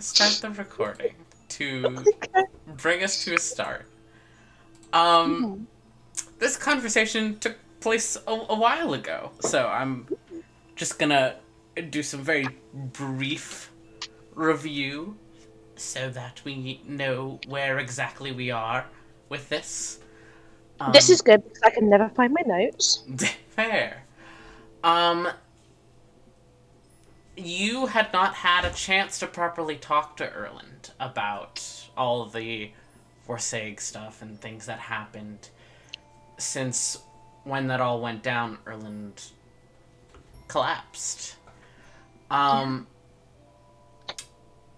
start the recording to Okay. bring us to a start. Um, Mhm. this conversation took place a while ago, so I'm just gonna do some very brief review so that we know where exactly we are with this. This Um, is good because I can never find my notes. fair. Um, you had not had a chance to properly talk to Erland about all the Forsage stuff and things that happened since when that all went down, Erland collapsed. Yeah. Um,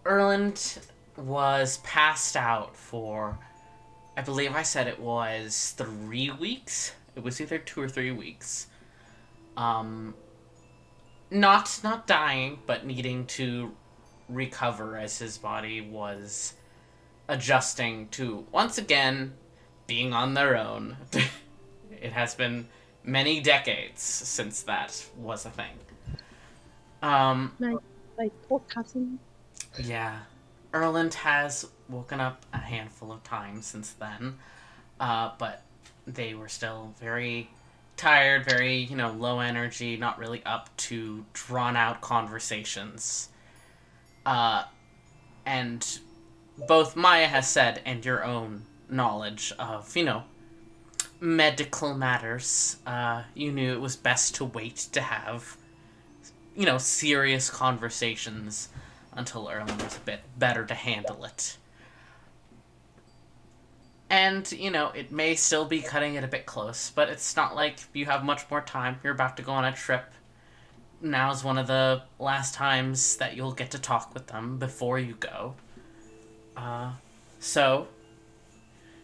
Erland was passed out for, I believe I said it was 3 weeks. It was either 2 or 3 weeks. Um, not dying, but needing to recover as his body was adjusting to once again being on their own. It has been many decades since that was a thing. Um, My my poor cousin. yeah. Erland has woken up a handful of times since then, but they were still very tired, very, low energy, not really up to drawn out conversations. Uh, and both Maya has said and your own knowledge of, medical matters, you knew it was best to wait to have, serious conversations until Erlen was a bit better to handle it. And, it may still be cutting it a bit close, but it's not like you have much more time. You're about to go on a trip. Now's one of the last times that you'll get to talk with them before you go. So,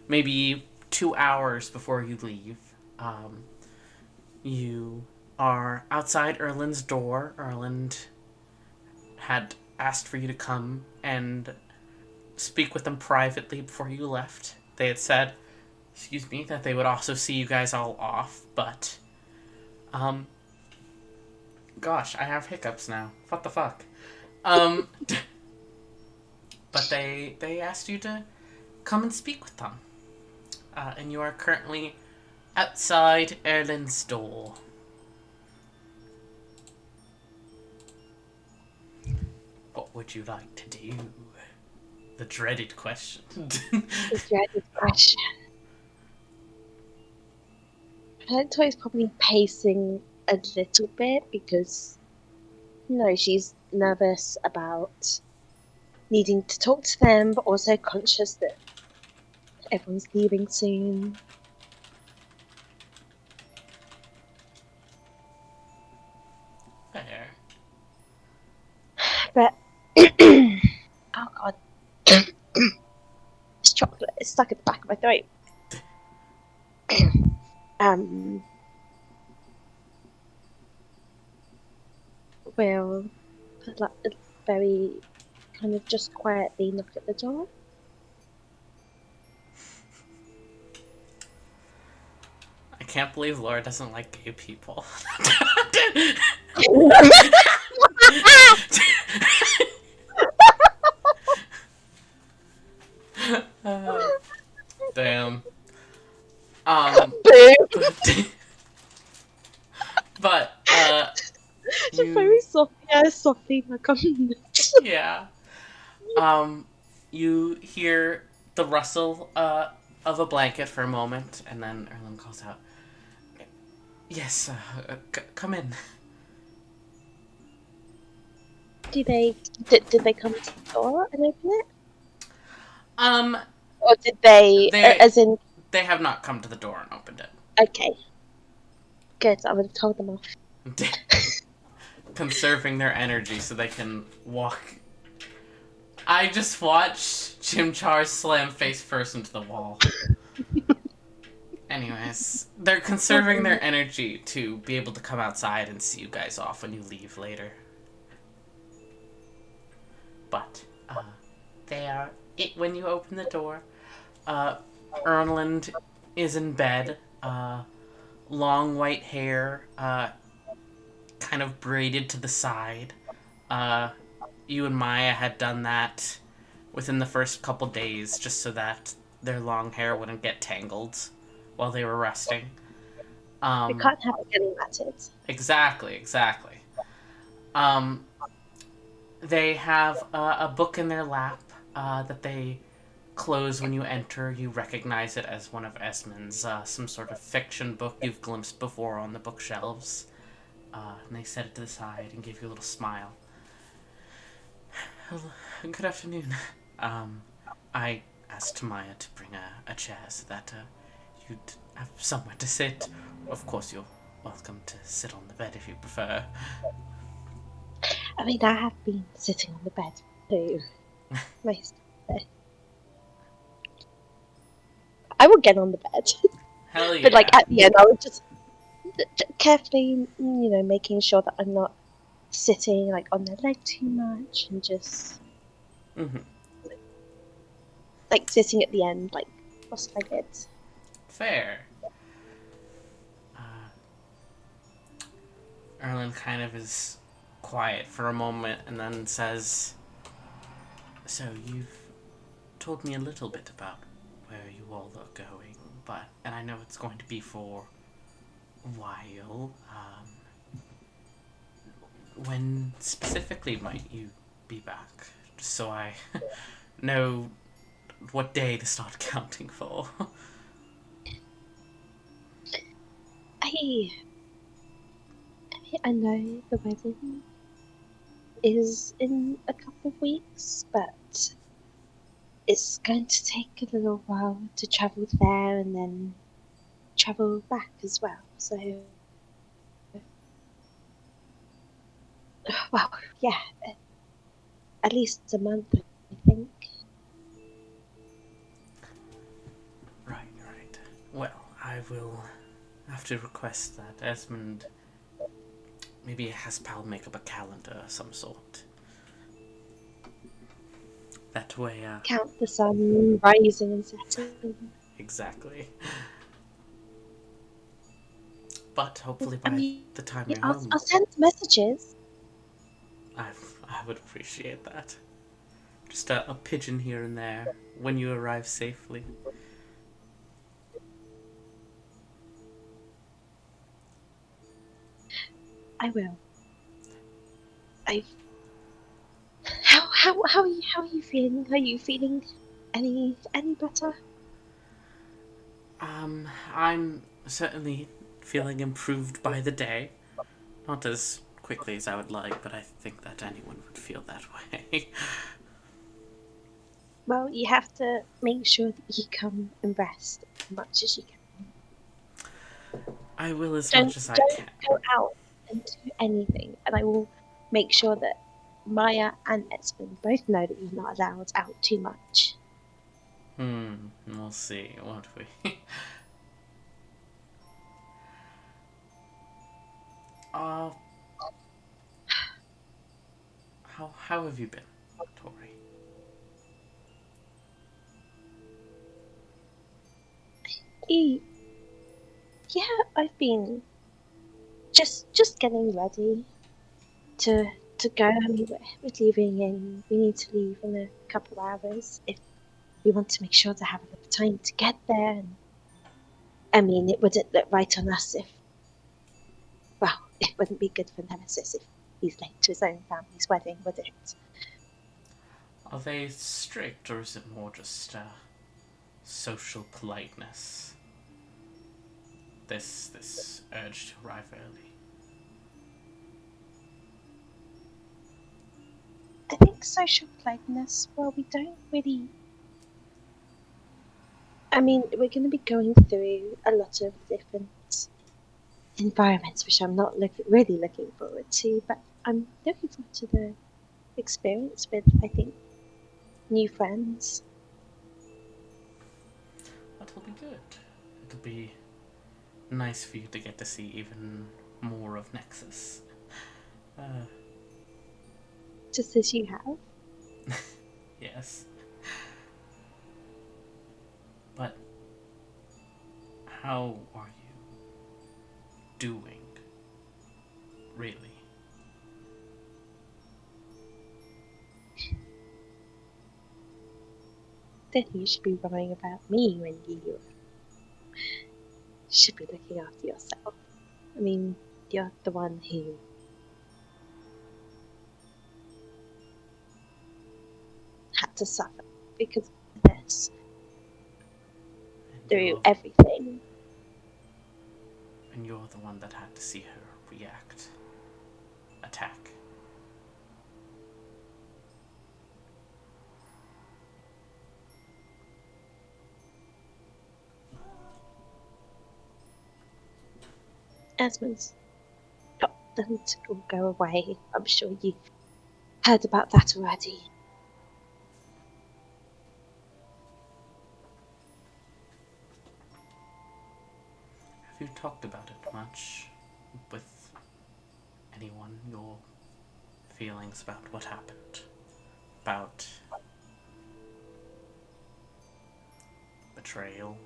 maybe 2 hours before you leave, um, you are outside Erland's door. Erland had asked for you to come and speak with them privately before you left. They had said, excuse me, that they would also see you guys all off, but, um, gosh, I have hiccups now. What the fuck? Um, but they asked you to come and speak with them. And you are currently outside Erland's door. What would you like to do? The dreaded question. The dreaded question. I think Toy's probably pacing a little bit because she's nervous about needing to talk to them, but also conscious that everyone's leaving soon. Fair. But oh god, this chocolate is stuck at the back of my throat. um, will like very kind of just quietly knock at the door. I can't believe Laura doesn't like gay people. Uh, damn. Boo! but Just very you, soft, yeah, softly like on. yeah. You hear the rustle of a blanket for a moment, and then Erlen calls out, "Yes, come in." Did they come to the door and open it, Um, or did they, they as in? they have not come to the door and opened Okay, good. I would have told them off. it, conserving their energy so they can walk. I just watched Chimchar slam face first into the wall. Anyways, they're conserving their energy to be able to come outside and see you guys off when you leave later. But they are it when you open the door. Erland is in bed. Long white hair, kind of braided to the side. Uh, you and Maya had done that within the first couple days, just so that their long hair wouldn't get tangled while they were resting. We Um, can't have it getting matted. exactly, exactly. Um, they have a book in their lap that they close when you enter. You recognize it as one of Esmond's, some sort of fiction book you've glimpsed before on the bookshelves. And they set it to the side and give you a little smile. Hello, good afternoon. Um, I asked Maya to bring a chair so that you'd have somewhere to sit. Of course, you're welcome to sit on the bed if you prefer. I mean, I have been sitting on the bed too. Most of it. I will get on the bed, Hell but like yeah. at the end, I would just carefully, making sure that I'm not sitting like on their leg too much and just Mm-hmm. like sitting at the end, like cross-legged. Fair. Uh, Erland kind of is quiet for a moment and then says, "So you've told me a little bit about where you all are going, and I know it's going to be for a while. When specifically might you be back? Just so I know what day to start counting for." I I know the wedding is in a couple of weeks, but it's going to take a little while to travel there and then travel back as well. So, well, yeah, at least a month, I think. Right, right. Well, I will have to request that Esmond maybe has Pal make up a calendar of some sort. That way, Count the sun rising and setting. exactly. But hopefully I by mean, the time you're I'll home, send messages. I, I would appreciate that. Just a pigeon here and there when you arrive safely. I will. I. How are you feeling? Are you feeling any better? I'm certainly feeling improved by the day. Not as quickly as I would like, but I think that anyone would feel that way. Well, you have to make sure that you come and rest as much as you can. I will as much Don't as I don't can. go out and do anything, and I will make sure that Maya and Espen both know that you're not allowed out too much. We'll see, won't we? uh, how have you been, Tori? E- Yeah, I've been just getting ready to to go. I mean, we're leaving in. We need to leave in a couple of hours if we want to make sure to have enough time to get there. And I mean, it wouldn't look right on us if, well, it wouldn't be good for Nemesis if he's late to his own family's wedding, would it? Are they strict, or is it more just social politeness? This urge to arrive early. I think social politeness. Well, we don't really. I mean, we're going to be going through a lot of different environments, which I'm not really looking forward to, but I'm looking forward to the experience with, I think, new friends. That'll be good. It'll be nice for you to get to see even more of Nexus. Uh, Just as you have. yes. But how are you doing, really? Then you should be worrying about me when you should be looking after yourself. I mean, you're the one who had to suffer because of this And through you're everything. and you're the one that had to see her attack. Esmond's got them to all go away. I'm sure you've heard about that already. Have you talked about it much with anyone? Your feelings about what happened? About betrayal?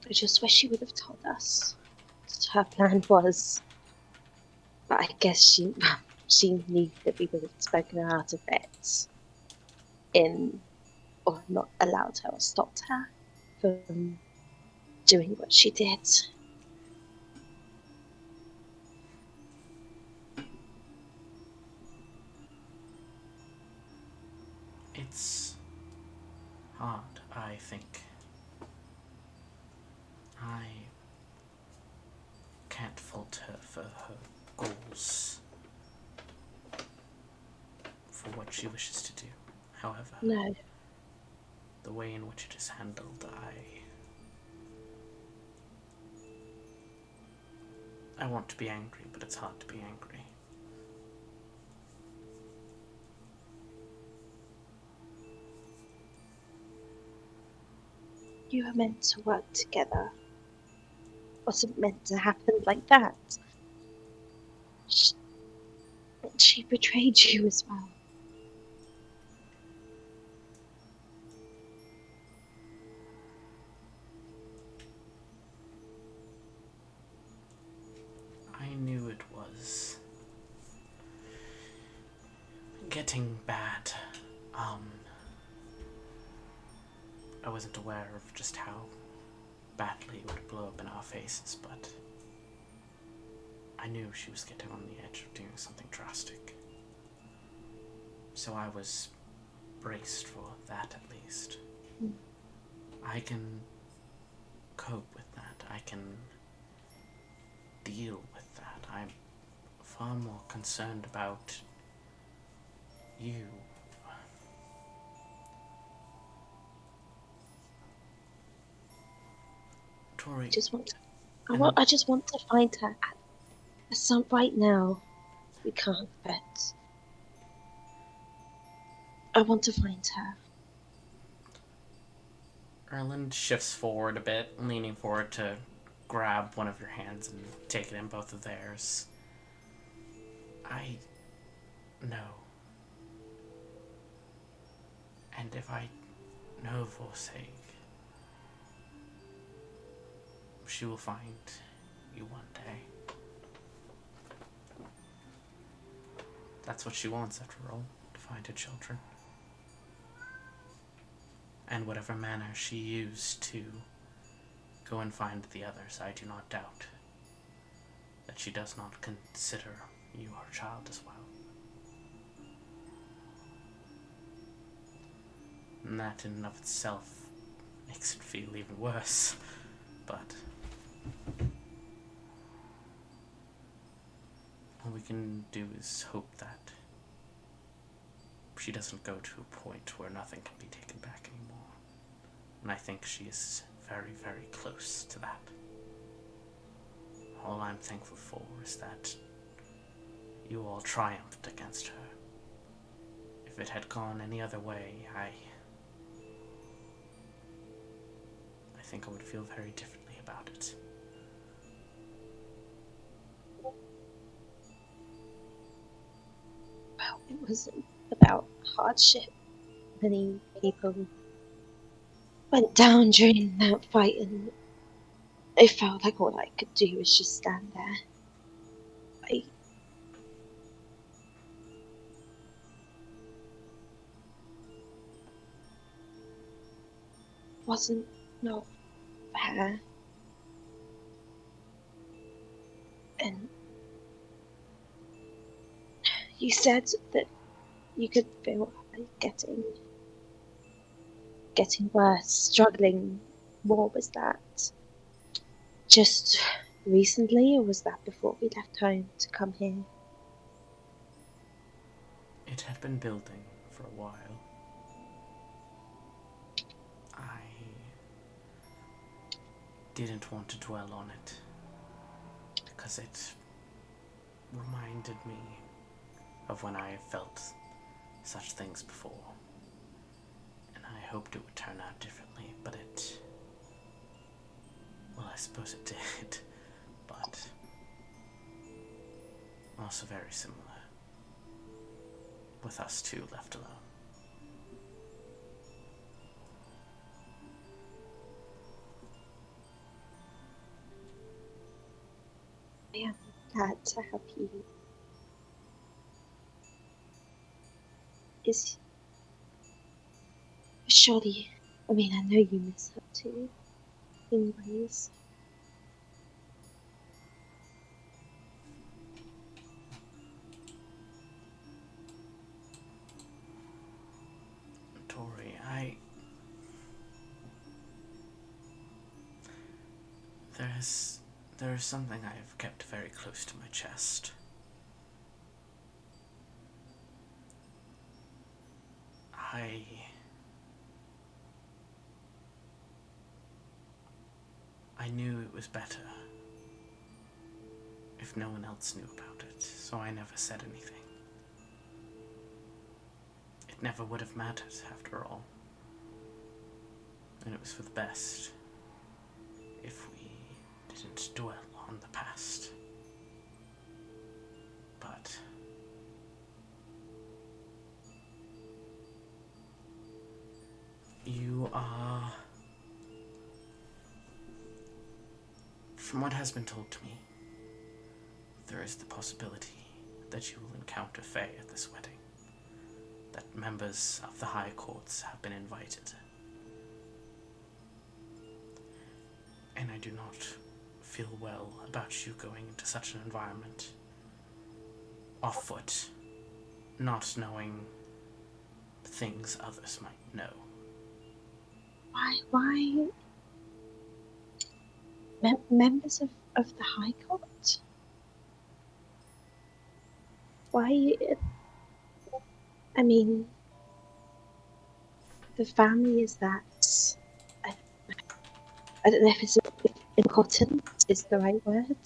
I just wish she would have told us what her plan was. But I guess she knew that we would have spoken her out of it or not allowed her or stopped her from doing what she did. It's hard, I think. I can't fault her for her goals, for what she wishes to do. However, No, the way in which it is handled, I want to be angry, but it's hard to be angry. you were meant to work together. Wasn't meant to happen like that. She betrayed you as well. I knew it was getting bad. I wasn't aware of just how badly it would blow up in our faces, but I knew she was getting on the edge of doing something drastic. So I was braced for that, at least. I can cope with that. I can deal with that. I'm far more concerned about you. Tori, I just want to find her. Right now, we can't, but I want to find her. Erland shifts forward a bit, leaning forward to grab one of your hands and take it in both of theirs. I know. And if I know for sake, she will find you one day. That's what she wants, after all, to find her children. And whatever manner she used to go and find the others, I do not doubt that she does not consider you her child as well. And that in and of itself makes it feel even worse. But all we can do is hope that she doesn't go to a point where nothing can be taken back anymore. And I think she is very, very close to that. All I'm thankful for is that you all triumphed against her. If it had gone any other way, I think I would feel very differently about it. Well, it wasn't about hardship. Many people went down during that fight, and I felt like all I could do was just stand there. I wasn't not fair, and you said that you could feel like getting worse, struggling more. Was that just recently, or was that before we left home to come here? It had been building for a while. I didn't want to dwell on it because it reminded me of when I felt such things before. And I hoped it would turn out differently, but well, I suppose it did, but also very similar, with us two left alone. I am glad to have you. Is surely, I mean, I know you miss her too, in ways. Tori, there is something I have kept very close to my chest. I knew it was better if no one else knew about it, so I never said anything. It never would have mattered, after all. And it was for the best if we didn't dwell on the past. But you are, from what has been told to me, there is the possibility that you will encounter Faye at this wedding. That members of the High Courts have been invited. And I do not feel well about you going into such an environment. Off foot, not knowing things others might know. Why? Members of the High Court? Why? I mean, the family is that. I, I don't know if it's important is the right word.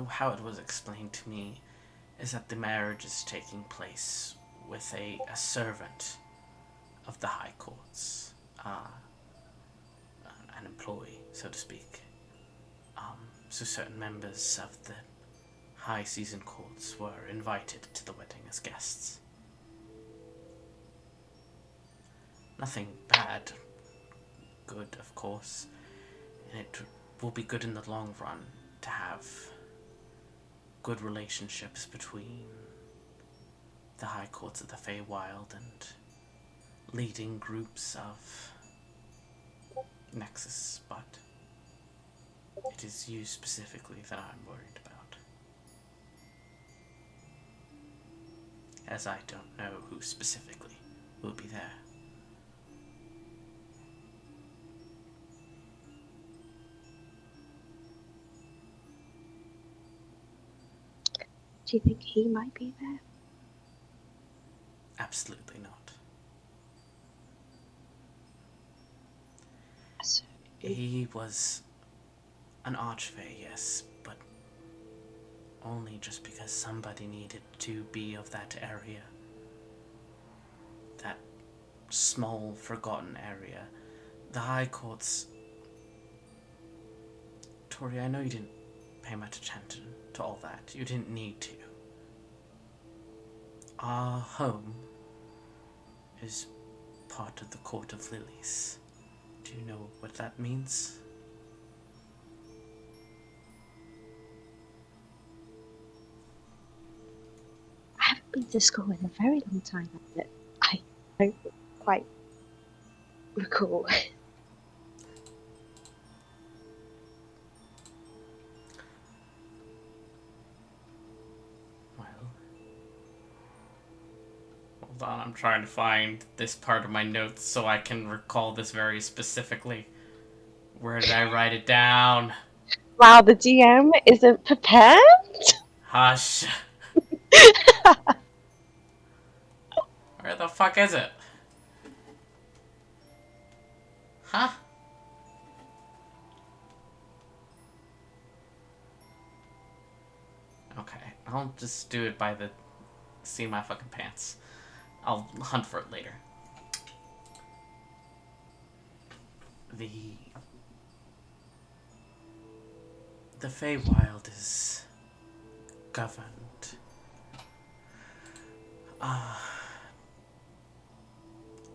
How it was explained to me is that the marriage is taking place with a servant of the High Courts, an employee, so to speak. So certain members of the High Season Courts were invited to the wedding as guests. Nothing bad, good, of course, and it will be good in the long run to have good relationships between the High Courts of the Feywild and leading groups of Nexus, but it is you specifically that I'm worried about. As I don't know who specifically will be there. Do you think he might be there? Absolutely not. So, He was an archfey, yes, but only just because somebody needed to be of that area. That small, forgotten area. The High Courts... Tori, I know you didn't pay much attention to all that. You didn't need to. Our home is part of the Court of Lilies. Do you know what that means? I haven't been to school in a very long time, but I don't quite recall. Well, hold on, I'm trying to find this part of my notes so I can recall this very specifically. Where did I write it down? Wow, the DM isn't prepared? Hush. Where the fuck is it? Huh? Okay, I'll just do it by the seat of my fucking pants. I'll hunt for it later. The Feywild is governed.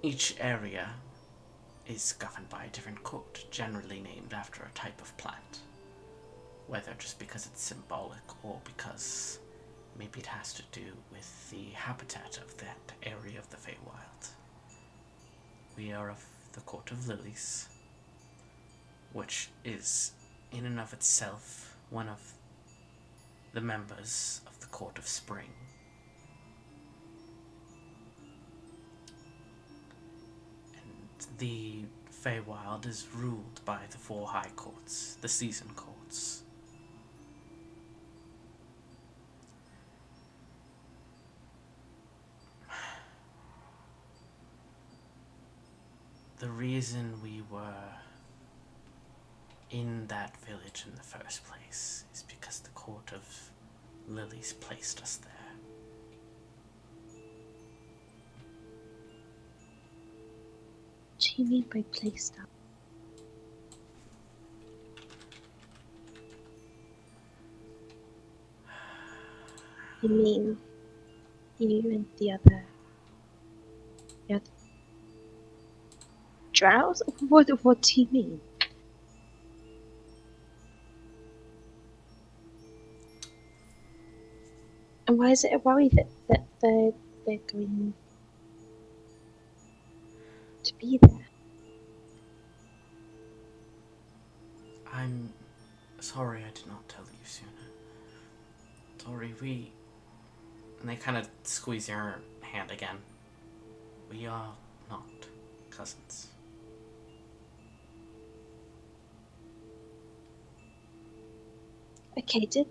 Each area is governed by a different court, generally named after a type of plant. Whether just because it's symbolic or because maybe it has to do with the habitat of that area of the Feywild. We are of the Court of Lilies, which is in and of itself one of the members of the Court of Spring. And the Feywild is ruled by the 4 high courts, the season courts. The reason we were in that village in the first place is because the Court of Lilies placed us there. What do you mean by placed up? You mean you and the other drows? What do you mean? And why is it a worry that they're going to be there? I'm sorry I did not tell you sooner. Sorry, we... And they kind of squeeze your hand again. We are not cousins. Okay, did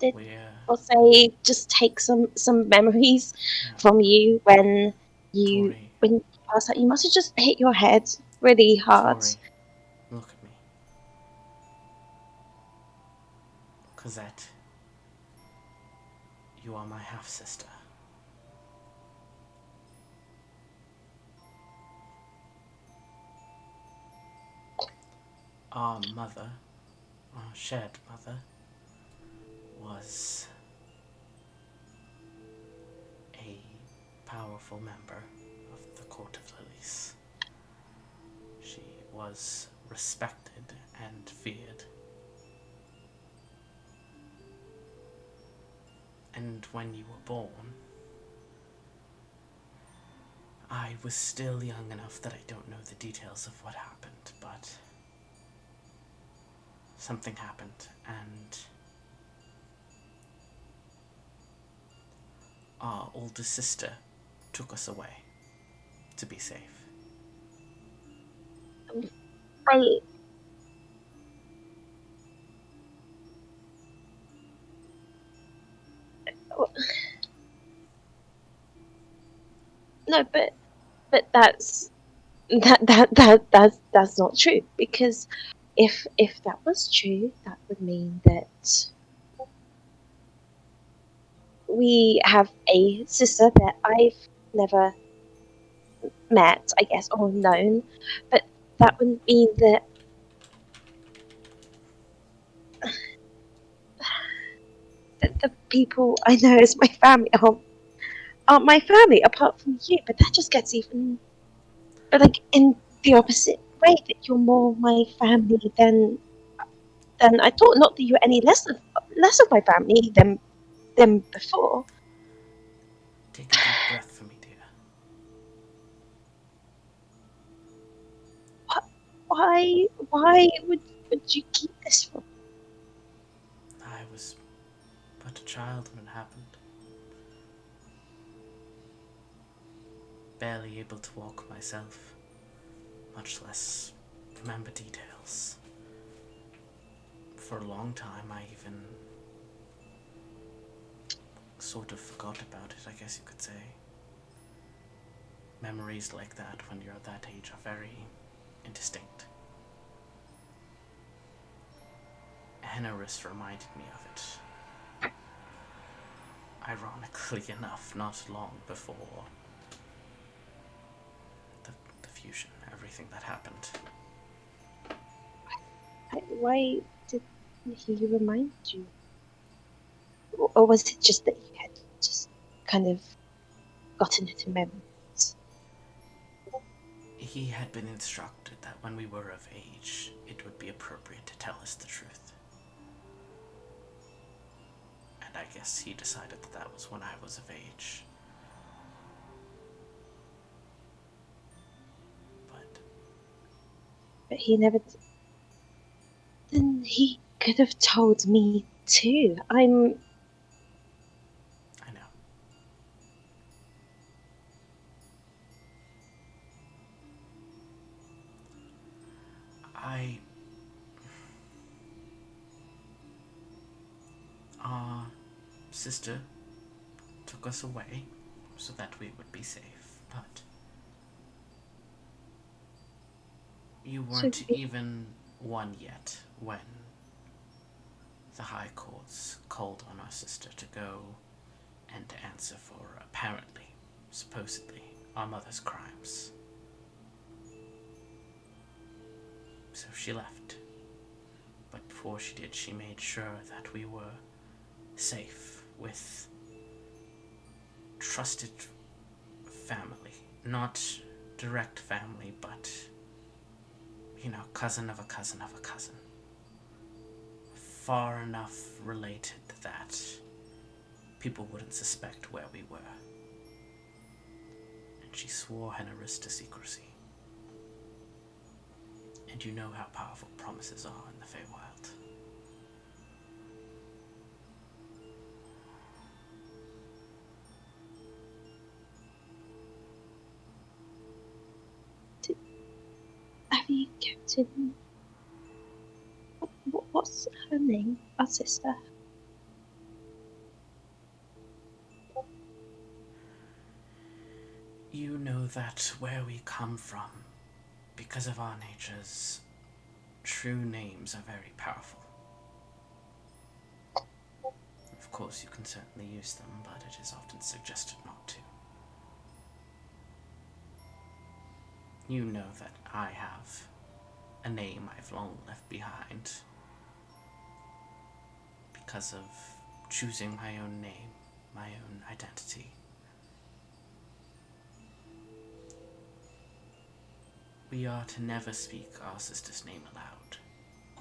We're... I'll say just take some memories from you when you Toure, passed out. You must have just hit your head really hard. Toure, look at me. Cosette, you are my half-sister. Our mother, our shared mother, was a powerful member of the Court of Lilies. She was respected and feared. And when you were born, I was still young enough that I don't know the details of what happened, but something happened, and our older sister took us away to be safe. I no, but that's that's not true, because if that was true, that would mean that we have a sister that I've never met, I guess, or known, but that wouldn't mean that the people I know as my family aren't my family, apart from you. But that just gets even like in the opposite way, that you're more my family than I thought. Not that you're any less of my family than before. Take a deep breath for me, dear. Why would you keep this from? I was but a child when it happened. Barely able to walk myself, much less remember details. For a long time, I even sort of forgot about it, I guess you could say. Memories like that when you're at that age are very indistinct. Henneris reminded me of it. Ironically enough, not long before the fusion, everything that happened. Why did he remind you? Or was it just that you had just kind of gotten into memories? He had been instructed that when we were of age, it would be appropriate to tell us the truth. And I guess he decided that that was when I was of age. But But he never. Then he could have told me too. I know. I Our sister took us away so that we would be safe, but you So weren't even one yet when the High Courts called on our sister to go and to answer for apparently, supposedly, our mother's crimes. So she left. But before she did, she made sure that we were safe with trusted family. Not direct family, but, cousin of a cousin of a cousin. Far enough related that people wouldn't suspect where we were. And she swore Henneris to secrecy. And you know how powerful promises are in the Feywild. have you kept in? What's her name? Our sister. You know that where we come from, because of our natures, true names are very powerful. Of course, you can certainly use them, but it is often suggested not to. You know that I have a name I've long left behind because of choosing my own name, my own identity. We are to never speak our sister's name aloud,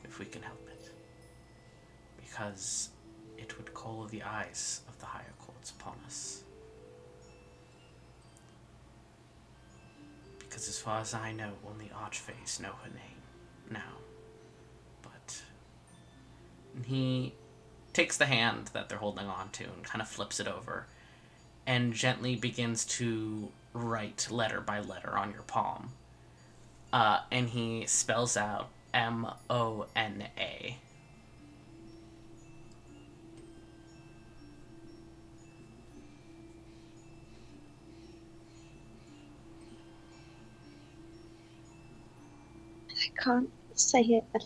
if we can help it, because it would call the eyes of the higher courts upon us. Because as far as I know, only Archfays know her name now. But he takes the hand that they're holding on to and kind of flips it over and gently begins to write letter by letter on your palm. And he spells out Mona. I can't say it. You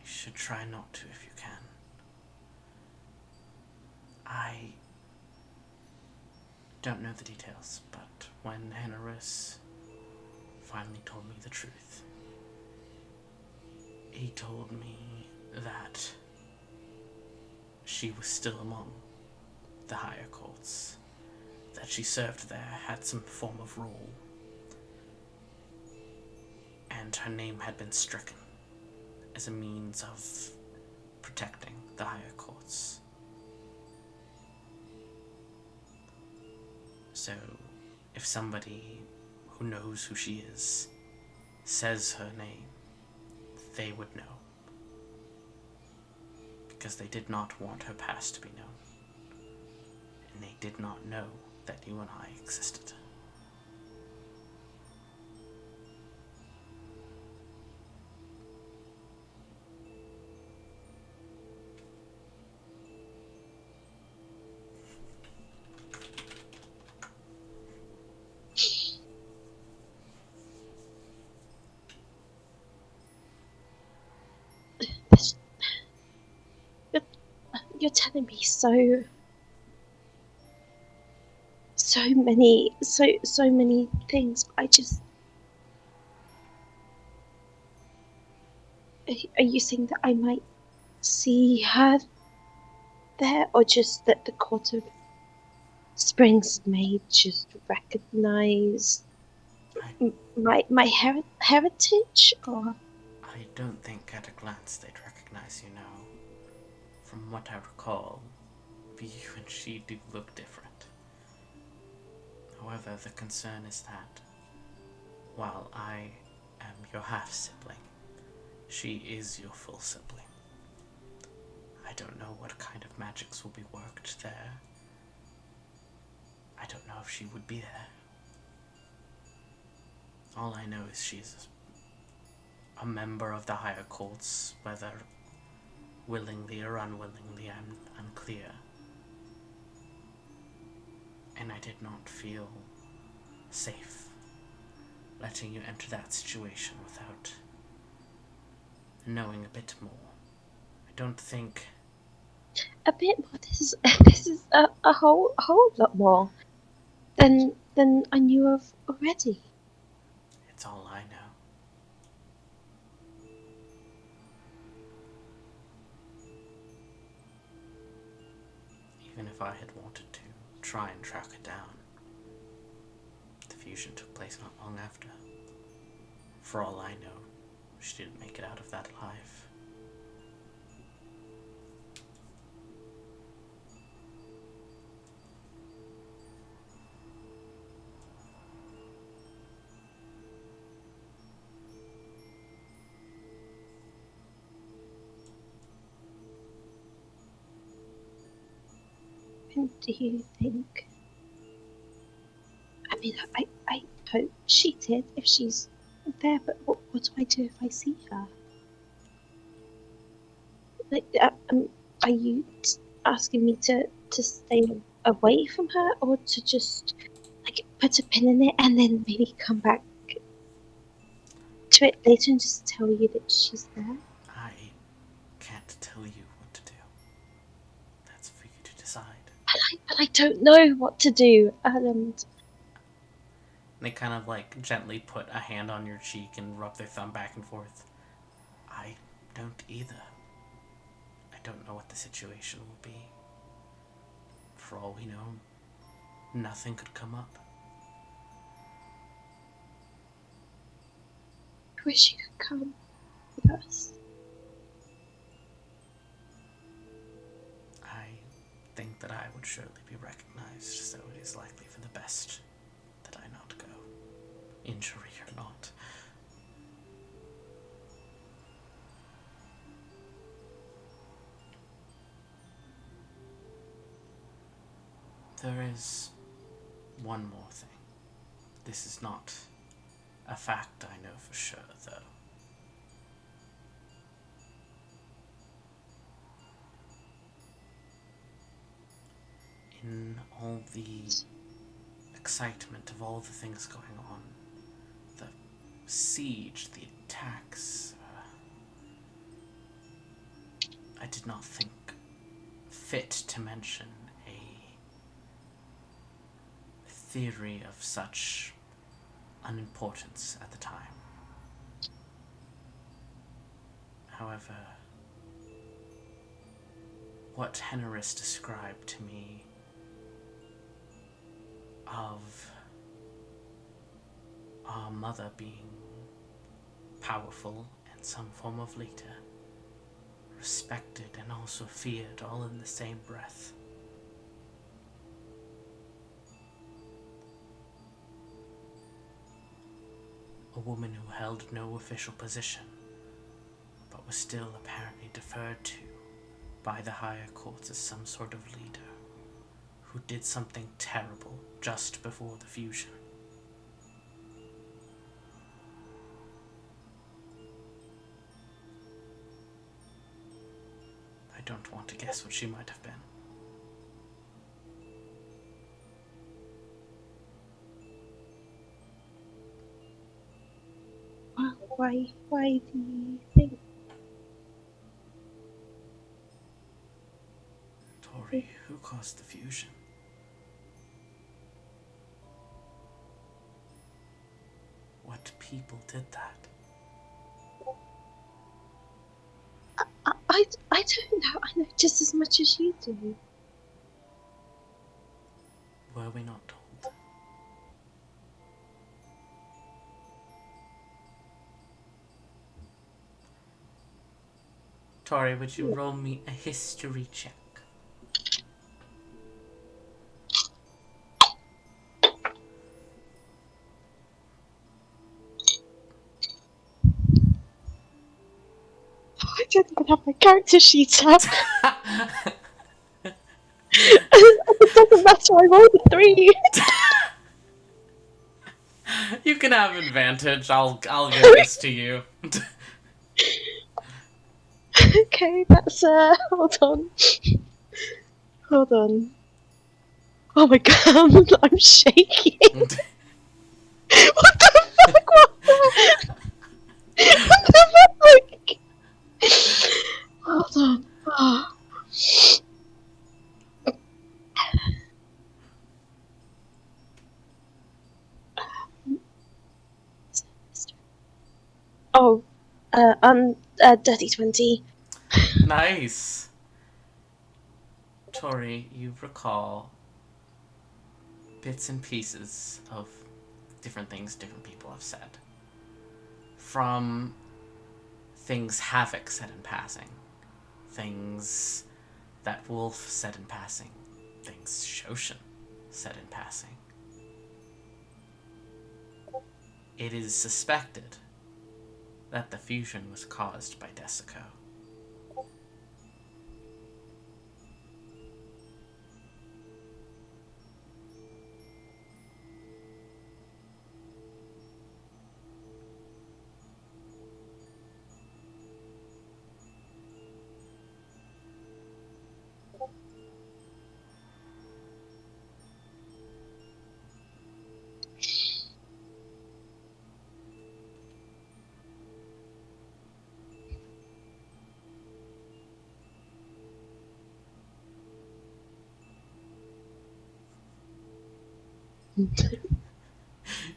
should try not to if you can. I don't know the details, but when Henneris finally told me the truth, he told me that she was still among the higher courts, that she served there, had some form of role, and her name had been stricken as a means of protecting the higher courts. So, if somebody who knows who she is says her name, they would know. Because they did not want her past to be known. And they did not know that you and I existed. You're telling me so many things. But are you saying that I might see her there, or just that the Court of Springs may just recognize my heritage, or I don't think at a glance they'd recognize you now. From what I recall, you and she do look different. However, the concern is that, while I am your half-sibling, she is your full sibling. I don't know what kind of magics will be worked there. I don't know if she would be there. All I know is she's a member of the higher courts, whether willingly or unwillingly, I'm unclear. And I did not feel safe letting you enter that situation without knowing a bit more. I don't think a bit more. This is a whole lot more than I knew of already. it's all I know. Even if I had wanted to try and track her down, the fusion took place not long after. For all I know, she didn't make it out of that alive. And do you think? I mean, I hope she did if she's there. But what do I do if I see her? Like, are you asking me to stay away from her, or to just like put a pin in it and then maybe come back to it later and just tell you that she's there? I can't tell you what to do. That's for you to decide. But I don't know what to do, Erland. They kind of gently put a hand on your cheek and rub their thumb back and forth. I don't either. I don't know what the situation will be. For all we know, nothing could come up. I wish you could come with us. I think that I would surely be recognized, so it is likely for the best that I not go, injury or not. There is one more thing. This is not a fact I know for sure, though. In all the excitement of all the things going on, the siege, the attacks, I did not think fit to mention a theory of such unimportance at the time. However, what Henneris described to me of our mother being powerful and some form of leader, respected and also feared all in the same breath. A woman who held no official position, but was still apparently deferred to by the higher courts as some sort of leader, who did something terrible just before the fusion. I don't want to guess what she might have been. Why do you think? Toure, who caused the fusion? What people did that? I don't know. I know just as much as you do. Were we not told? Toure, would you roll me a history check? I don't even have my character sheet up. It doesn't matter. I rolled a 3. You can have advantage. I'll give this to you. Okay, that's hold on. Hold on. Oh my god, I'm shaking. What the fuck was that? What the fuck? Hold on. Oh. Oh, dirty 20. Nice. Toure, you recall bits and pieces of different things different people have said. From things Havoc said in passing, things that Wolf said in passing, things Shoshin said in passing. It is suspected that the fusion was caused by Desico.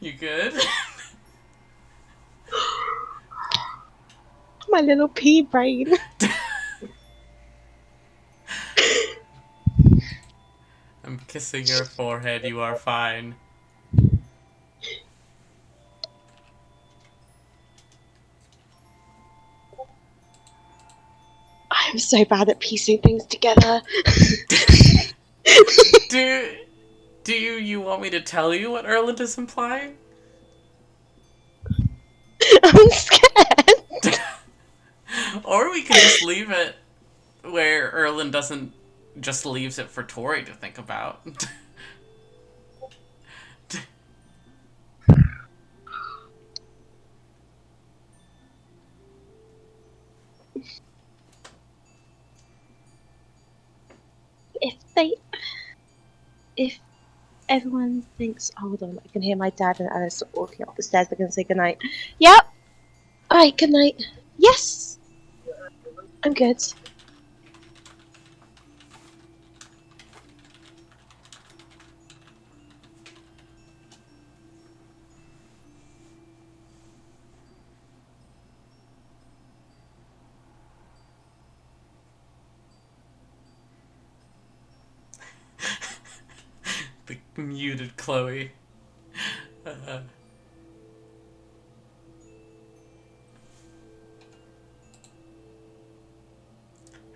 You good? My little pea brain. I'm kissing your forehead, you are fine. I am so bad at piecing things together. Do you want me to tell you what Erland is implying? I'm scared. Or we can just leave it where Erland doesn't just leaves it for Toure to think about. If everyone thinks, hold on, I can hear my dad and Alice walking up the stairs. They're going to say goodnight. Yep. Alright, goodnight. Yes. I'm good. The muted Chloe.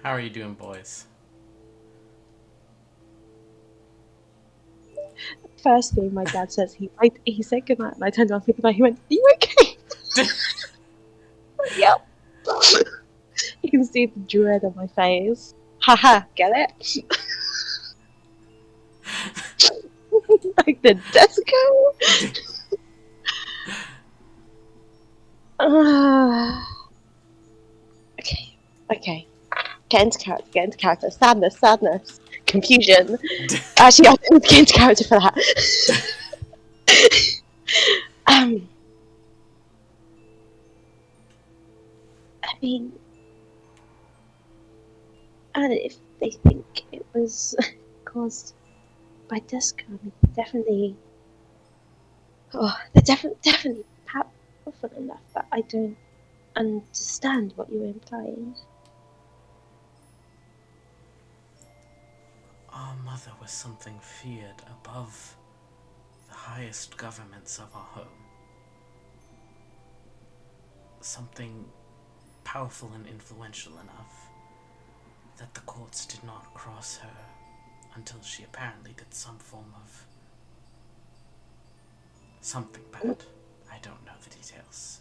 How are you doing, boys? Firstly, my dad says he said goodnight, and I turned around to say goodnight. He went, "Are you okay?" Yep. You can see the dread on my face. Haha, get it? Like the disco. Okay, okay. Get into character. Sadness, confusion. Actually, I don't need to get into character for that. um, I mean, and if they think it was caused by disco, I mean, definitely. Oh, they're definitely powerful enough, but I don't understand what you're implying. Our mother was something feared above the highest governments of our home. Something powerful and influential enough that the courts did not cross her until she apparently did some form of something bad. I don't know the details.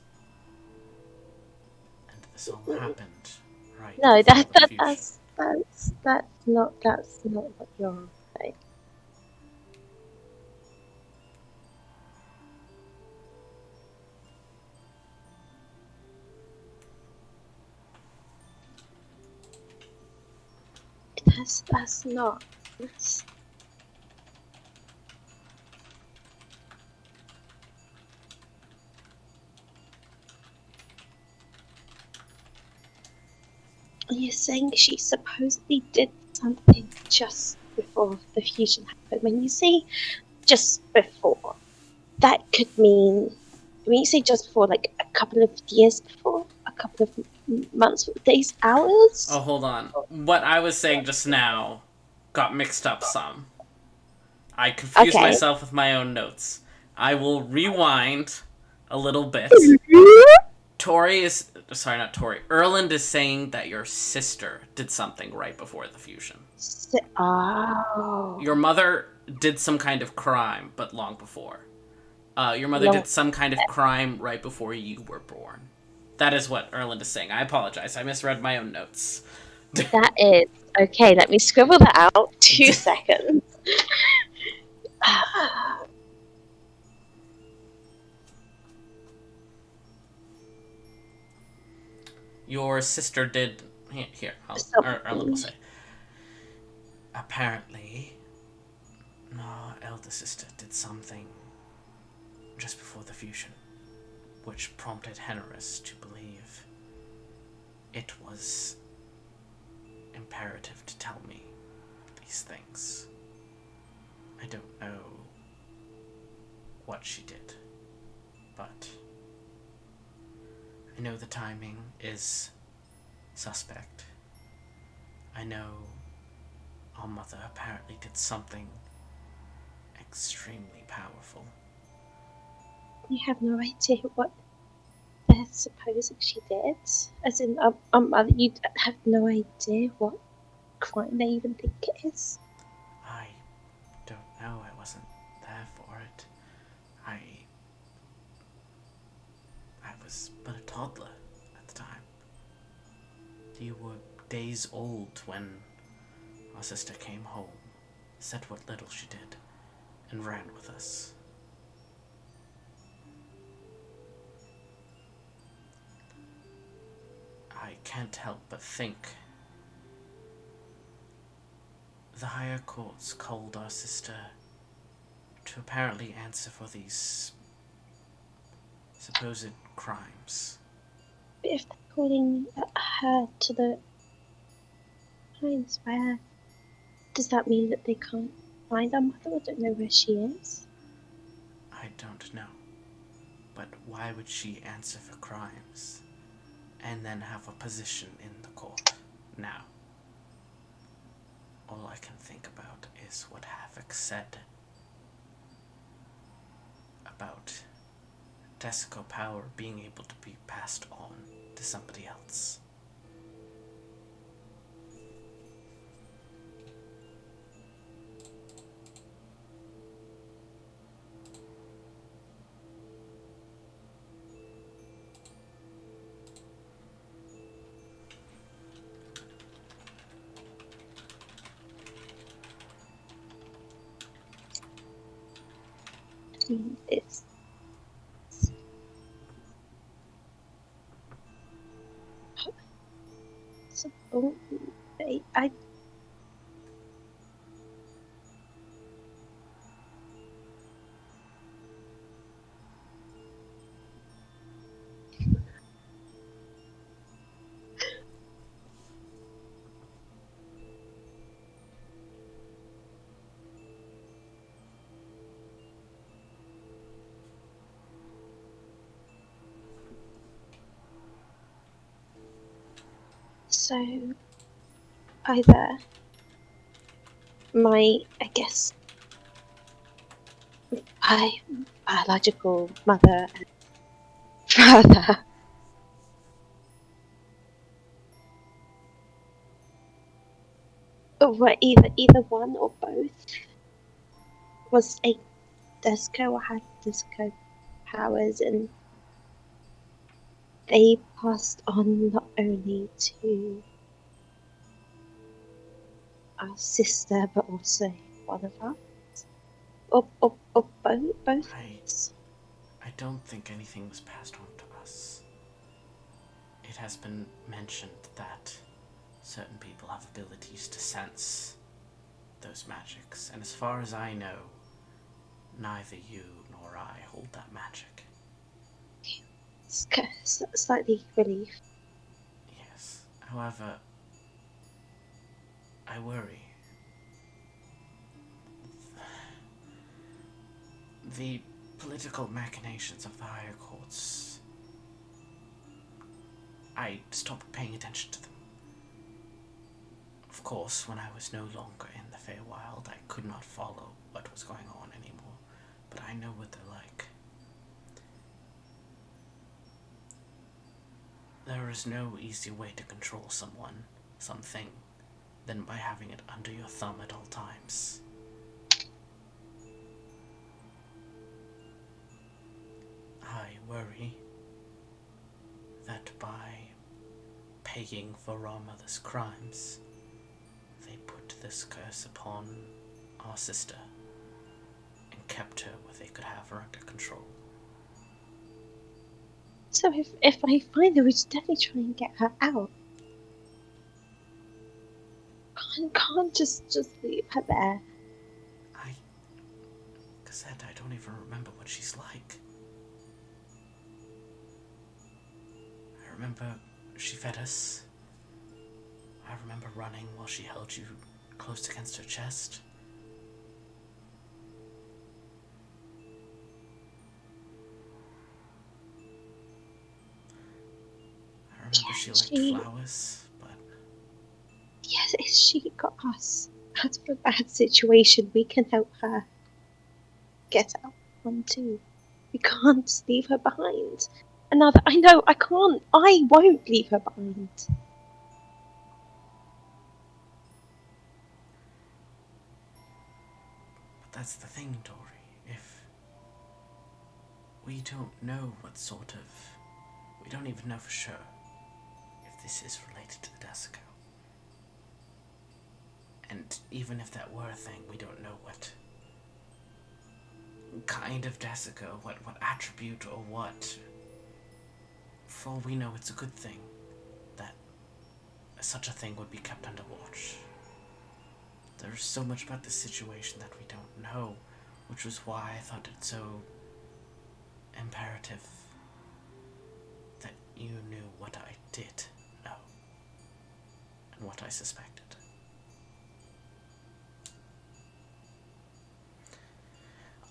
And this all happened right No, before the fusion. that's not what you're saying. That's not. That's, you're saying she supposedly did something just before the fusion happened. When you say just before, that could mean. When you say just before, like a couple of years before, a couple of months, days, Oh, hours. hold on. What I was saying just now got mixed up some. I confused Okay. myself with my own notes. I will rewind a little bit. Toure is. Sorry, not Toure. Erland is saying that your sister did something right before the fusion. Oh. Your mother did some kind of crime, but long before. Your mother Long. did some kind of crime right before you were born. That is what Erland is saying. I apologize. I misread my own notes. That is okay. Let me scribble that out. 2 seconds. Your sister did. Here, Erland will Something. say. Apparently, our elder sister did something just before the fusion, which prompted Henris to believe it was imperative to tell me these things. I don't know what she did, but I know the timing is suspect. I know our mother apparently did something extremely powerful. You have no idea what they're supposing she did. As in, you have no idea what crime they even think it is. I don't know. I wasn't there for it. I I was but a toddler at the time. You were days old when our sister came home, said what little she did, and ran with us. I can't help but think the higher courts called our sister to apparently answer for these supposed crimes. But if they're calling her to the crimes, where does that mean that they can't find our mother or don't know where she is? I don't know. But why would she answer for crimes and then have a position in the court? Now, all I can think about is what Havoc said about Desico power being able to be passed on to somebody else. It's so, I so either I guess, my biological mother and father, or either one or both, was a disco or had disco powers, and they passed on not only to our sister but also one of us, or both of I us. I don't think anything was passed on to us. It has been mentioned that certain people have abilities to sense those magics, and as far as I know, neither you nor I hold that magic. Slightly relief. Yes. However, I worry. The political machinations of the higher courts. I stopped paying attention to them. Of course, when I was no longer in the Feywild, I could not follow what was going on anymore, but I know what they're like. There is no easy way to control someone, something, than by having it under your thumb at all times. I worry that by paying for our mother's crimes, they put this curse upon our sister and kept her where they could have her under control. So if I find her, we should definitely try and get her out. Can't just leave her there. Cassette, I don't even remember what she's like. I remember she fed us. I remember running while she held you close against her chest. I remember she liked flowers, but Yes, if she got us out of a bad situation, we can help her get out one too. We can't leave her behind. Another, I know, I can't, I won't leave her behind. that's the thing, Tory. If we don't know what sort of, we don't even know for sure if this is related to the Desico. And even if that were a thing, we don't know what kind of Desico, what attribute or what. For all we know, it's a good thing that such a thing would be kept under watch. There's so much about this situation that we don't know, which was why I thought it so imperative that you knew what I did know and what I suspected.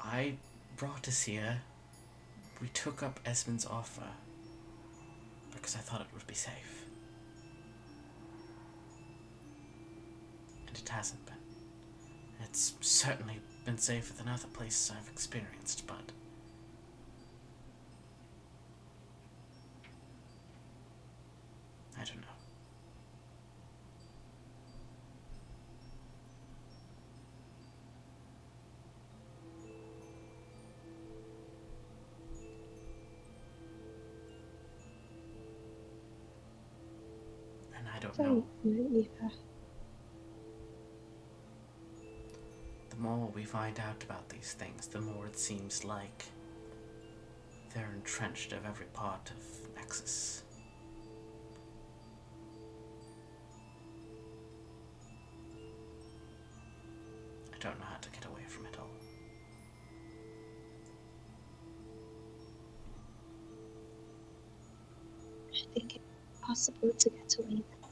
I brought us here. We took up Esmond's offer because I thought it would be safe. And it hasn't been. It's certainly been safer than other places I've experienced, but I don't know. And I don't know. Don't leave her. The more we find out about these things, the more it seems like they're entrenched of every part of Nexus. I don't know how to get away from it all. I think it's possible to get away now.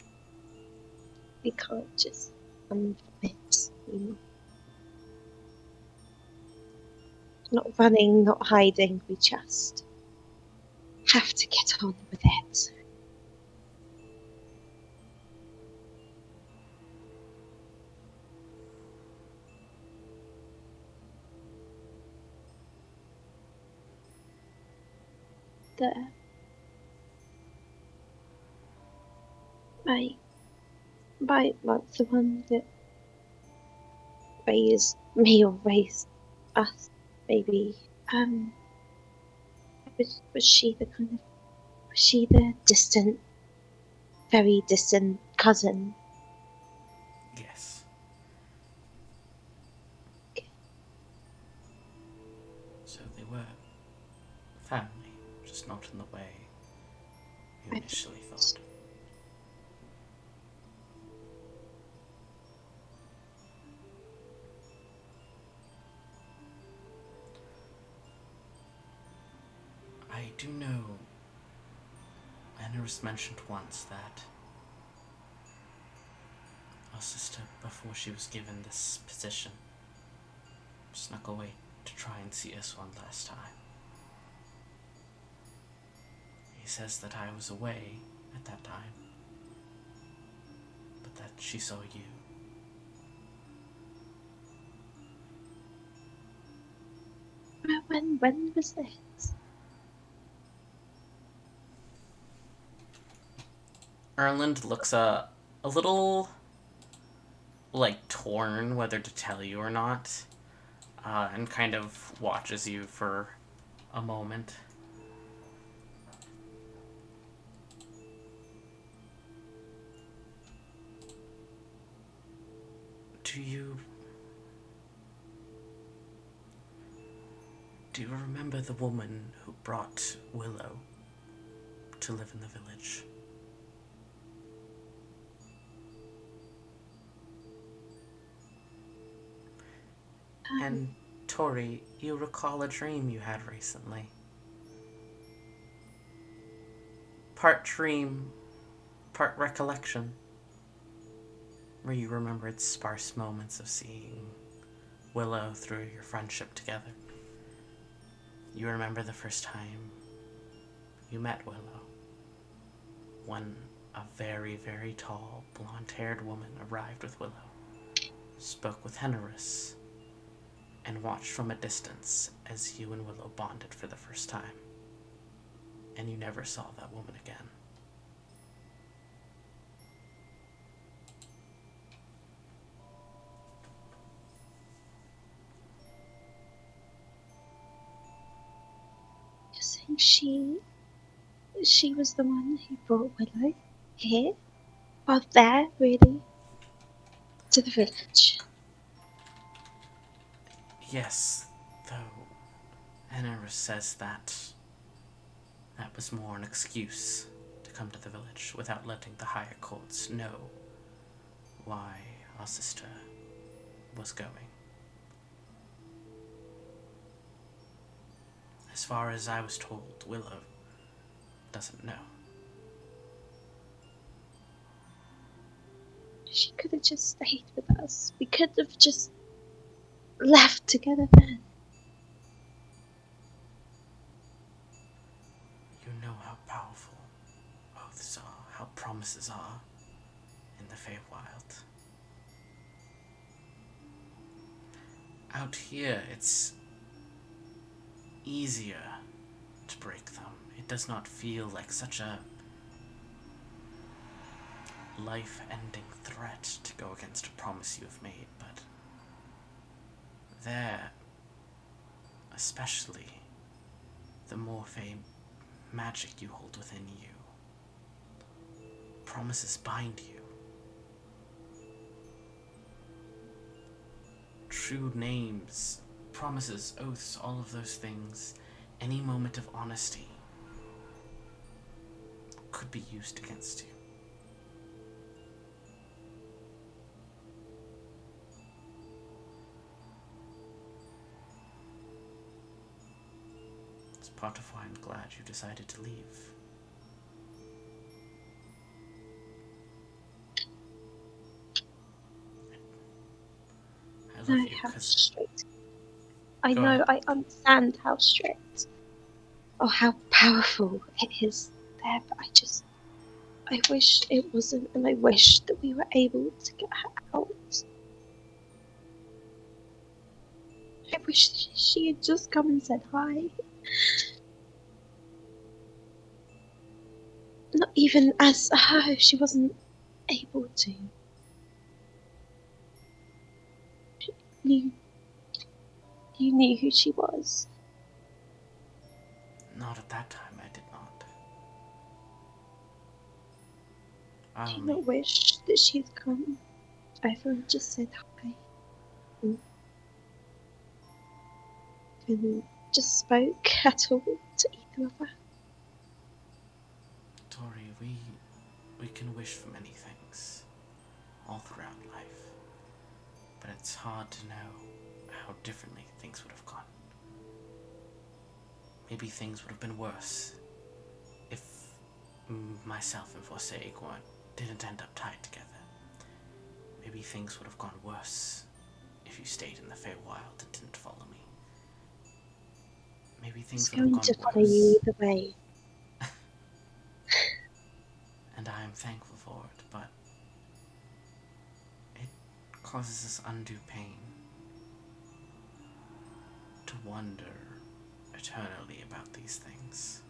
We can't just run from it anymore. Not running, not hiding, we just have to get on with it. The what's the one that raised me or raised us, maybe. Was she the kind of, was she the distant, very distant cousin? Yes. So they were family, just not in the way you initially thought. I do know Anna mentioned once that our sister, before she was given this position, snuck away to try and see us one last time. He says that I was away at that time, but that she saw you. When was this? Erland looks a little like torn whether to tell you or not, and kind of watches you for a moment. Do you remember the woman who brought Willow to live in the village? And Toure, you recall a dream you had recently. Part dream, part recollection, where you remembered sparse moments of seeing Willow through your friendship together. You remember the first time you met Willow, when a very, very tall, blonde-haired woman arrived with Willow, spoke with Henris, and watched from a distance as you and Willow bonded for the first time. And you never saw that woman again. You're saying she was the one who brought Willow here? Well, there, really? To the village? Yes, though Henris says that was more an excuse to come to the village without letting the higher courts know why our sister was going. As far as I was told, Willow doesn't know. She could have just stayed with us. We could have just left together then. You know how powerful oaths are, how promises are in the Feywild. Out here, it's easier to break them. It does not feel like such a life-ending threat to go against a promise you have made, but there, especially, the more Fey magic you hold within you, promises bind you. true names, promises, oaths, all of those things, any moment of honesty could be used against you. It's part of why I'm glad you decided to leave. I love know you how because... strict. I Go know, ahead. I understand how strict or how powerful it is there, but I wish it wasn't, and I wish that we were able to get her out. I wish she had just come and said hi. Not even as her if she wasn't able to. You, you knew who she was. Not at that time, I did not. I Do you only... not wish that she had come over and just said hi? And just spoke at all to either of us? Tori, we can wish for many things all throughout life, but it's hard to know how differently things would have gone. Maybe things would have been worse if myself and Forsake didn't end up tied together. Maybe things would have gone worse if you stayed in the Feywild and didn't follow me. Maybe It's things would have going gone to follow worse, you either way. and I am thankful for it, but it causes us undue pain to wonder eternally about these things.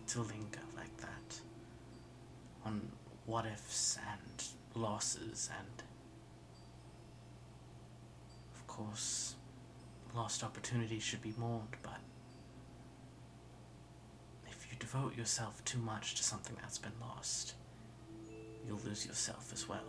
To linger like that on what ifs and losses, and of course, lost opportunities should be mourned, but if you devote yourself too much to something that's been lost, you'll lose yourself as well.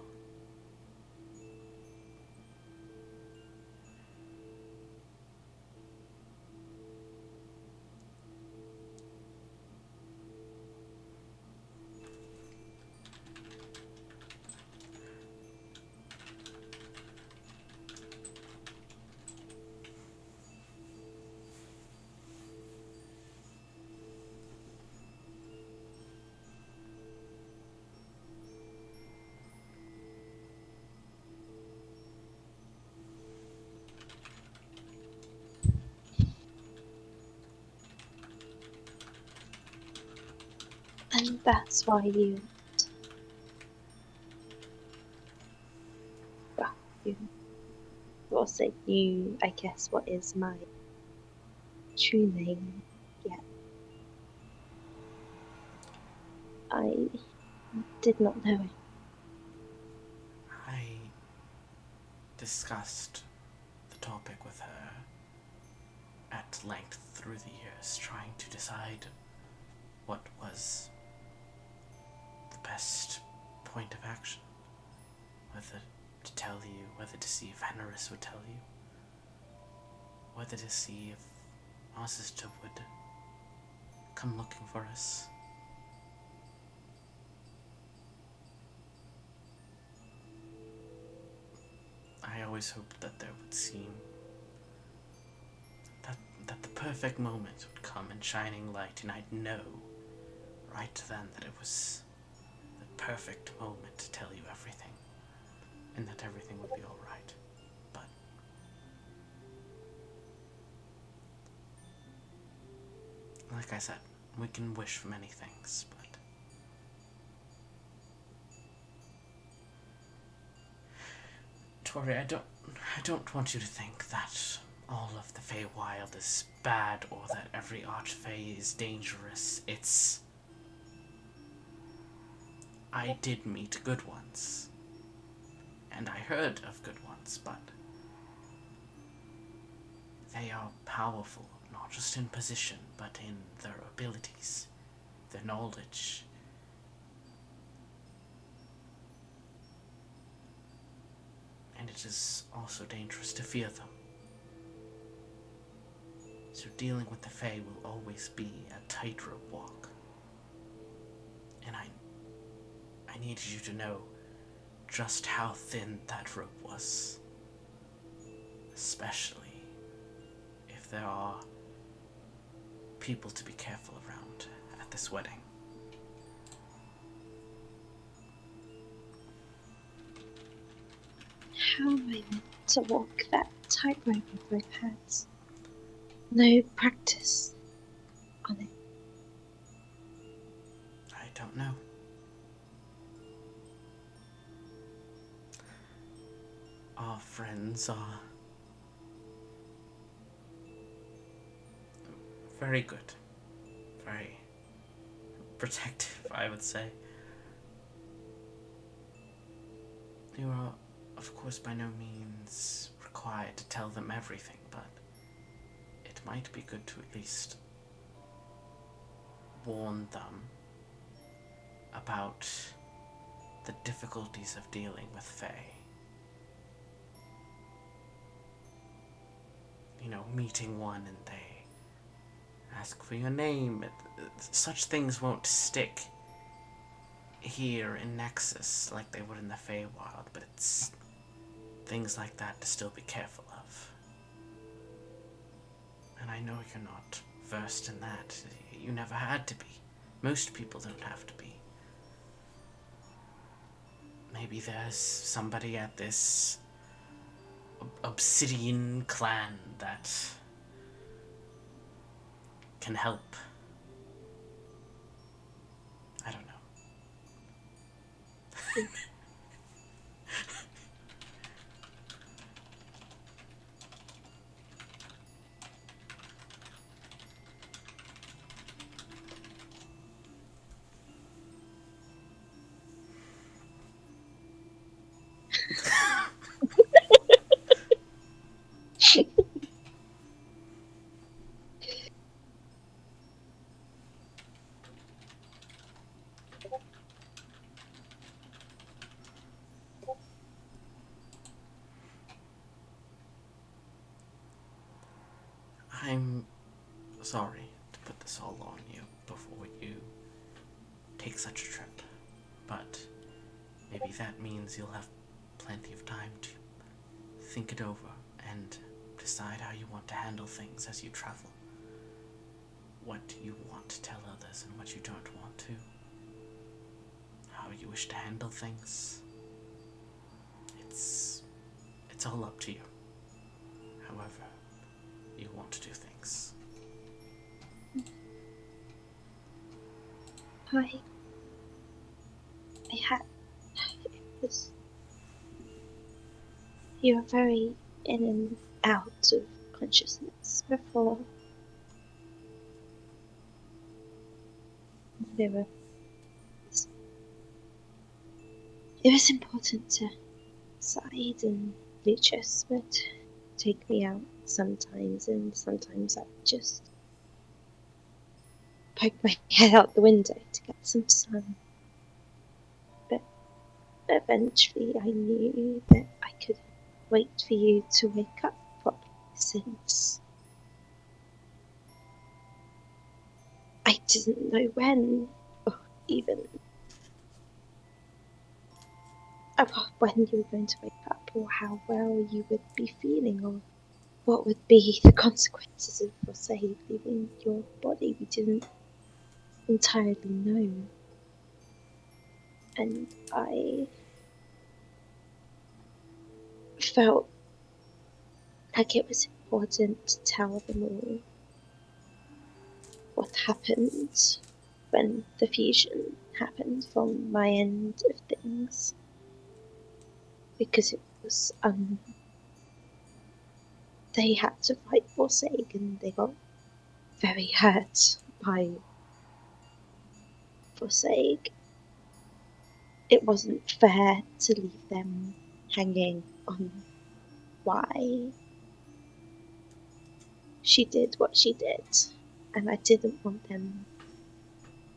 And that's why you also knew, I guess, what is my true name. Yet I did not know it. I discussed the topic with her at length through the years, trying to decide what was the best point of action. Whether to tell you, whether to see if Henris would tell you, whether to see if our sister would come looking for us. I always hoped that there would seem that the perfect moment would come in shining light, and I'd know right then that it was the perfect moment to tell you everything, and that everything would be alright. But like I said, we can wish for many things, but Tori, I don't want you to think that all of the Feywild is bad or that every Archfey is dangerous. I did meet good ones, and I heard of good ones, but they are powerful, not just in position, but in their abilities, their knowledge. And it is also dangerous to fear them. So dealing with the Fae will always be a tightrope walk. And I needed you to know just how thin that rope was. Especially if there are people to be careful around at this wedding. How am I meant to walk that tightrope if I've had no practice on it? I don't know. Our friends are very good. Very protective, I would say. You are, of course, by no means required to tell them everything, but it might be good to at least warn them about the difficulties of dealing with Fae. You know, meeting one and they ask for your name. Such things won't stick here in Nexus like they would in the Feywild, but it's things like that to still be careful of. And I know you're not versed in that. You never had to be. Most people don't have to be. Maybe there's somebody at this obsidian clan that can help. I don't know. I'm sorry to put this all on you before you take such a trip, but maybe that means you'll have plenty of time to think it over and decide how you want to handle things as you travel. What you want to tell others and what you don't want to. How you wish to handle things. It's all up to you. However you want to do things. I had. It was. You were very in and out of consciousness before. There were. It was important to Side and Lucius would take me out sometimes, and sometimes I'd just poke my head out the window to get some sun. But eventually I knew that I couldn't wait for you to wake up properly, since I didn't know when, or even when you were going to wake up, or how well you would be feeling, or what would be the consequences of Rosé leaving your body. We didn't entirely know. And I felt like it was important to tell them all what happened when the fusion happened from my end of things. Because it was, they had to fight for Sag, and they got very hurt by Forsake. It wasn't fair to leave them hanging on why she did what she did, and I didn't want them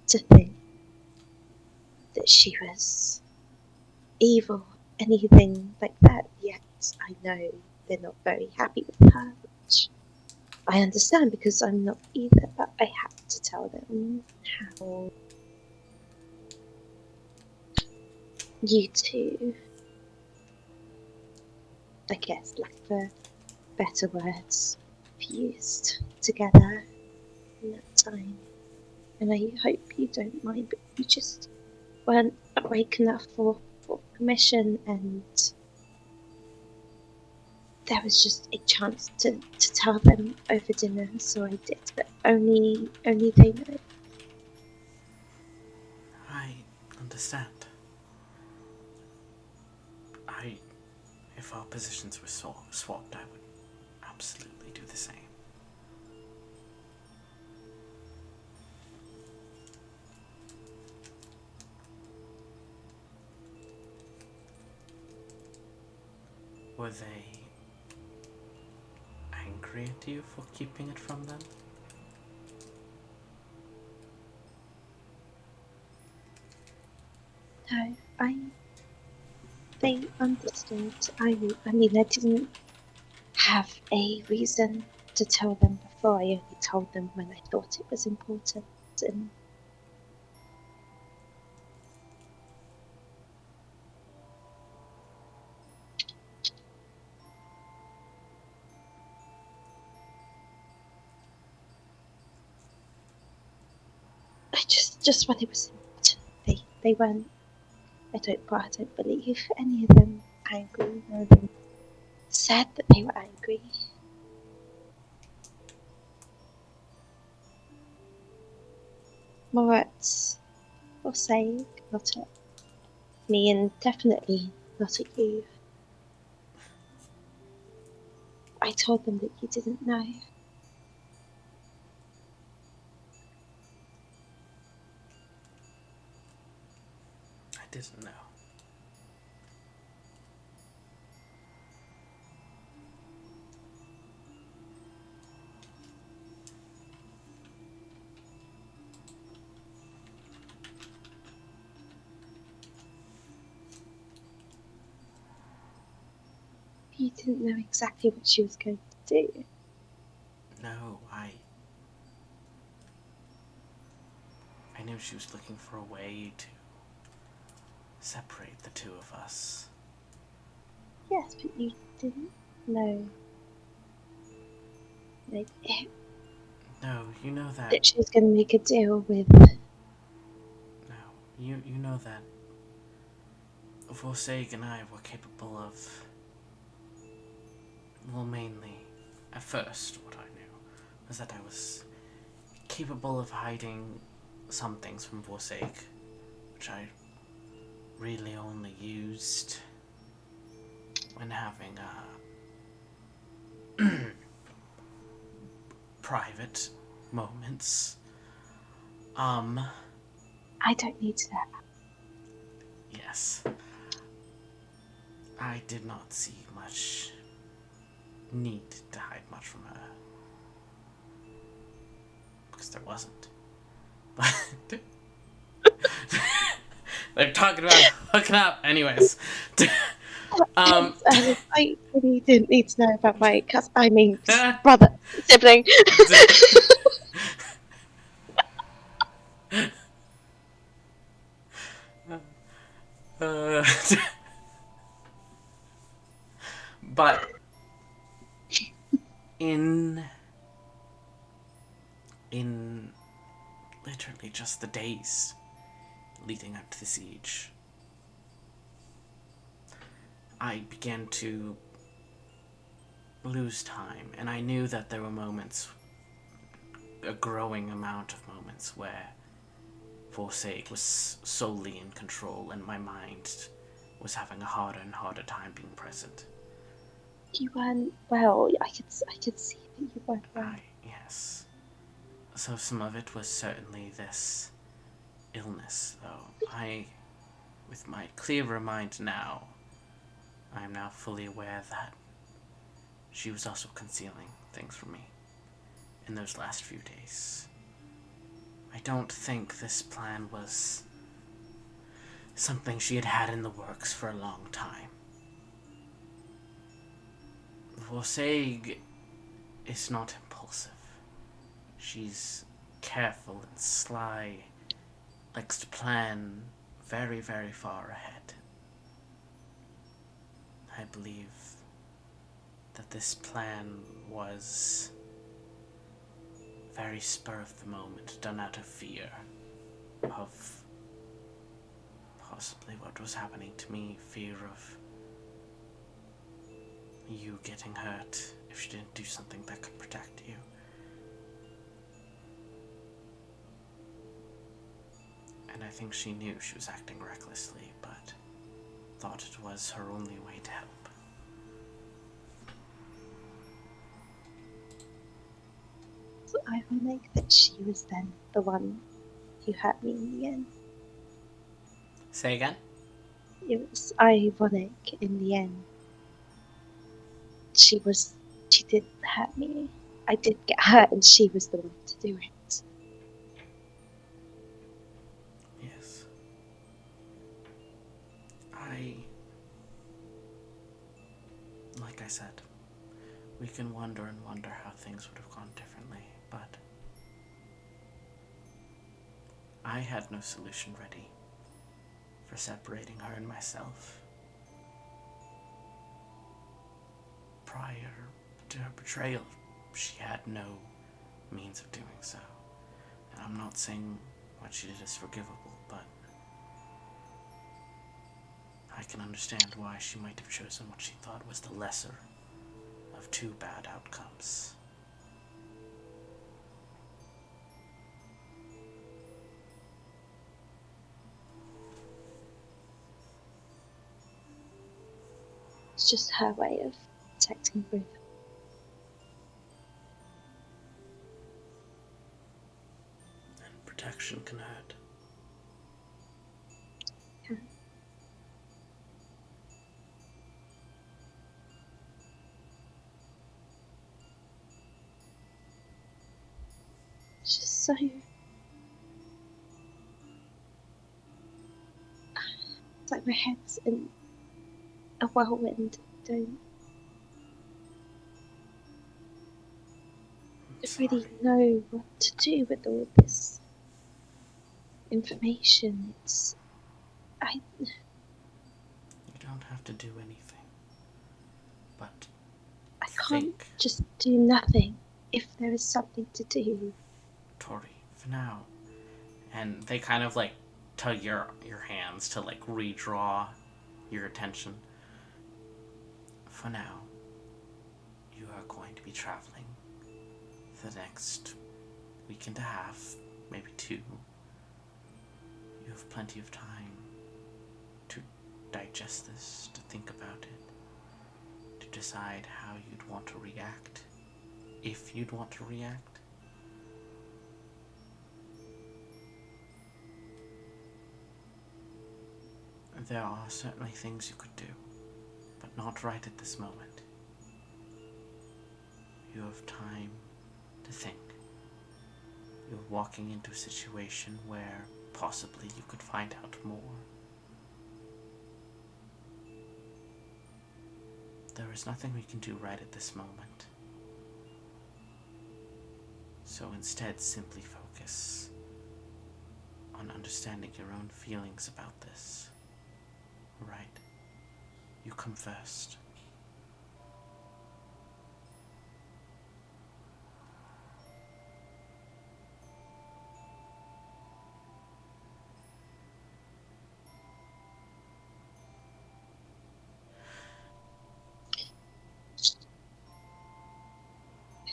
to think that she was evil, anything like that. Yet I know they're not very happy with her, which I understand because I'm not either, but I had to tell them how you two, I guess, lack for better words, fused together in that time. And I hope you don't mind, but you just weren't awake enough for permission, and there was just a chance to tell them over dinner, so I did, but only they know. I understand. If our positions were swapped, I would absolutely do the same. Were they angry at you for keeping it from them? No, they understood. I mean, I didn't have a reason to tell them before. I only told them when I thought it was important, and I just when it was important. They weren't. I don't believe any of them angry. None of them said that they were angry. More at or saying, not at me, and definitely not at you. I told them that you didn't know. I didn't know. You didn't know exactly what she was going to do. No, I knew she was looking for a way to separate the two of us. Yes, but you didn't know. Like, No, you know that. that she was going to make a deal with. No, you know that Forsage and I were capable of. Well, mainly, at first, what I knew was that I was capable of hiding some things from Forsage, which I really only used when having private moments. I don't need to know. Yes. I did not see much need to hide much from her. Because there wasn't. But they're talking about hooking up, anyways. I really didn't need to know about my brother, sibling. uh, but in in literally just the days leading up to the siege, I began to lose time, and I knew that there were moments, a growing amount of moments, where Forsake was solely in control, and my mind was having a harder and harder time being present. You weren't well. I could see that you weren't well. Yes. So some of it was certainly this illness, though. With my clearer mind now, I am now fully aware that she was also concealing things from me in those last few days. I don't think this plan was something she had had in the works for a long time. Vorsaig is not impulsive. She's careful and sly, likes to plan very, very far ahead. I believe that this plan was very spur of the moment, done out of fear of possibly what was happening to me, fear of you getting hurt if she didn't do something that could protect you. And I think she knew she was acting recklessly, but thought it was her only way to help. It's ironic that she was then the one who hurt me in the end. Say again? It was ironic in the end. She did hurt me. I did get hurt and she was the one to do it. Yes. Like I said, we can wonder and wonder how things would have gone differently, but I had no solution ready for separating her and myself. Prior to her betrayal, she had no means of doing so. And I'm not saying what she did is forgivable, but I can understand why she might have chosen what she thought was the lesser of two bad outcomes. It's just her way of protecting both. And protection can hurt. Yeah. It's just so. It's like my head's in a whirlwind. Don't really know what to do with all this information. You don't have to do anything, but I can't think, just do nothing if there is something to do. Toure, for now. And they kind of like tug your hands to like redraw your attention. For now, you are going to be traveling for the next week and a half, maybe two. You have plenty of time to digest this, to think about it, to decide how you'd want to react, if you'd want to react. There are certainly things you could do, but not right at this moment. You have time to think. You're walking into a situation where possibly you could find out more. There is nothing we can do right at this moment. So instead, simply focus on understanding your own feelings about this. Right? You come first.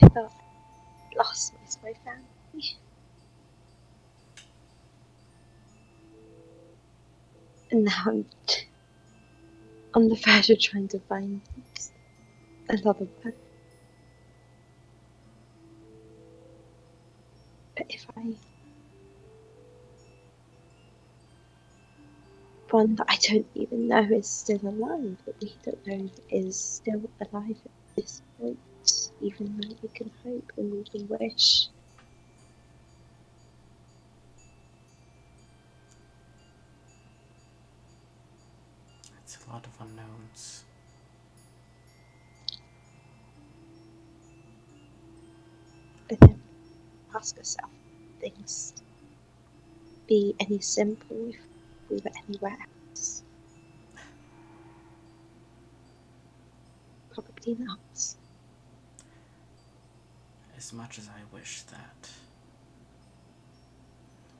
I thought lost was my family. And now I'm on the verge of trying to find another one. But if one that I don't even know is still alive, that we don't know is still alive at this point, even though we can hope and we can wish. It's a lot of unknowns. ask herself if things be any simple if we were anywhere else. Probably not. As much as I wish that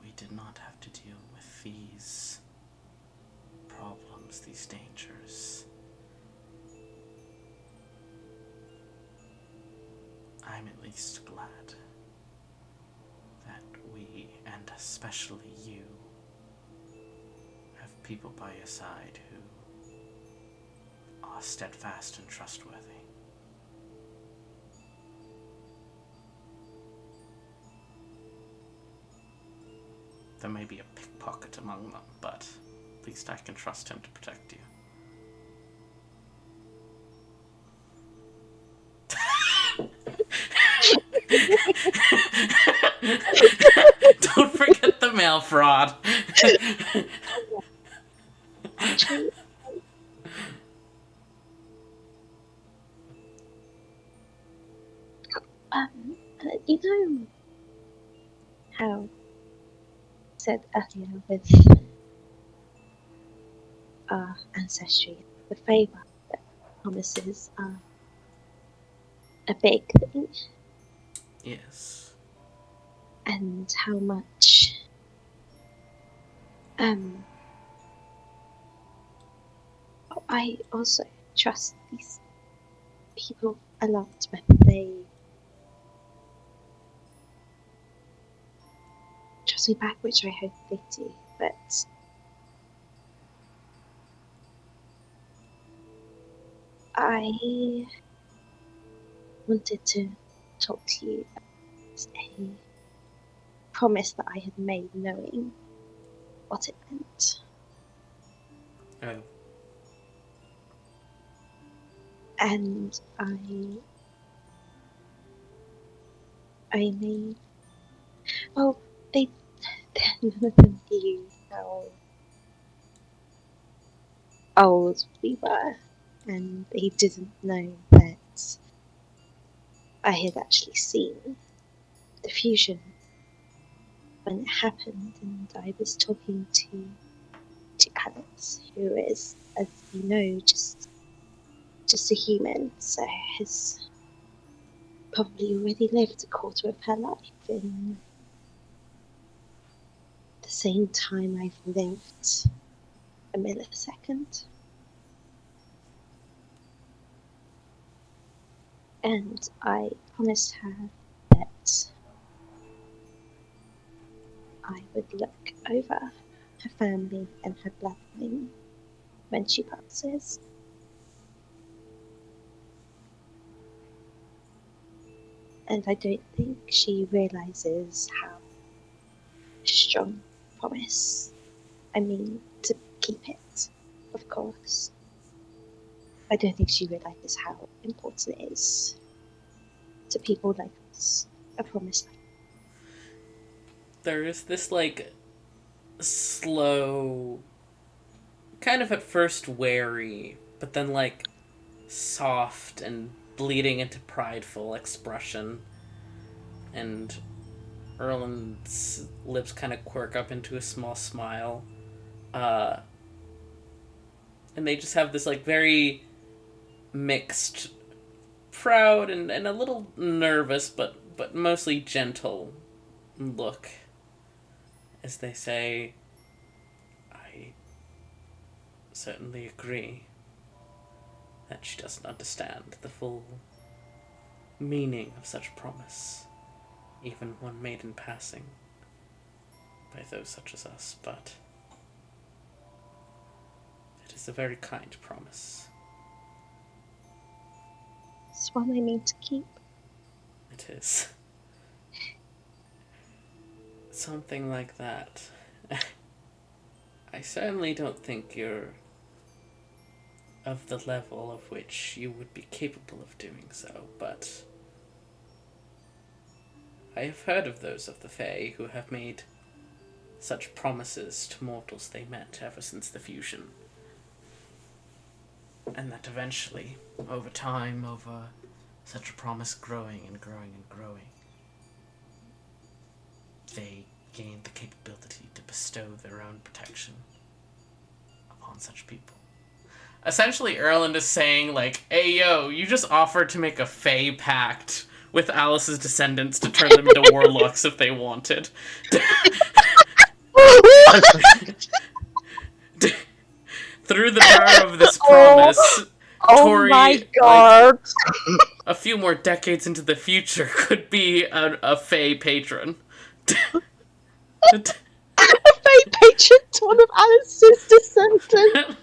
we did not have to deal with these problems, these dangers, I'm at least glad that we, and especially you, have people by your side who are steadfast and trustworthy. There may be a pickpocket among them, but at least I can trust him to protect you. Don't forget the mail fraud. Actually, you know how I said earlier with our ancestry, the favour that promises are a big thing, Yes. and how much I also trust these people a lot, whether they trust me back, which I hope they do, but I wanted to talk to you about a promise that I had made, knowing what it meant. Oh. And I made, well, they, none of them knew how old we were, and they didn't know that I had actually seen the fusion when it happened, and I was talking to Alex, who is, as you know, just a human, so has probably already lived a quarter of her life in the same time I've lived a millisecond. And I promised her that I would look over her family and her bloodline when she passes. And I don't think she realizes how strong promise. I mean, to keep it, of course. I don't think she realizes how important it is to people like us. A promise like There is this, like, slow, kind of at first wary, but then, like, soft and bleeding into prideful expression. And Erland's lips kind of quirk up into a small smile. Uh, and they just have this, like, very mixed, proud and a little nervous, but mostly gentle look as they say, I certainly agree that she doesn't understand the full meaning of such promise, even one made in passing by those such as us, but it is a very kind promise. it's one I mean to keep. It is. Something like that. I certainly don't think you're of the level of which you would be capable of doing so, but I have heard of those of the Fae who have made such promises to mortals they met ever since the fusion. And that eventually, over time, over such a promise growing and growing and growing, gained the capability to bestow their own protection upon such people. Essentially, Erland is saying, like, hey, yo, you just offered to make a Fey pact with Alice's descendants to turn them into warlocks if they wanted. Through the power of this promise, Oh my Toure, god! a few more decades into the future, could be a Fey patron. A fake patron to one of Alice's descendants!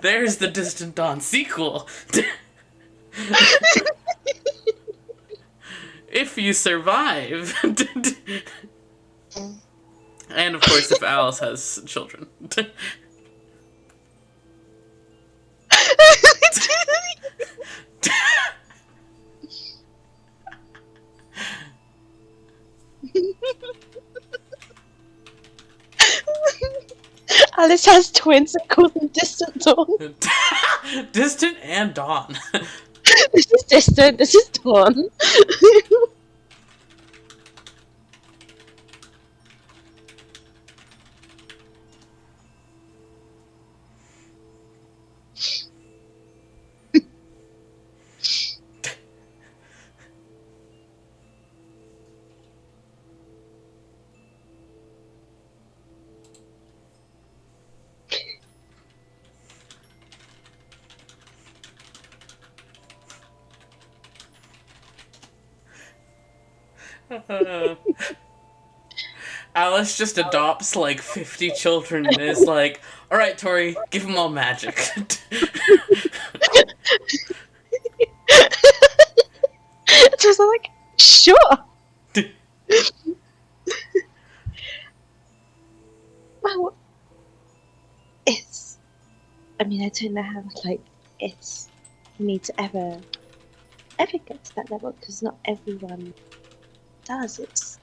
There's the Distant Dawn sequel. If you survive. And of course, if Alice has children. Alice has twins and calls them Distant Dawn. Distant and Dawn. This is Distant, this is Dawn. Alice just adopts like 50 children and is like, alright, Tori, give them all magic. So I'm like, sure. Well, I don't know how, it's for me to ever get to that level, because not everyone does. It's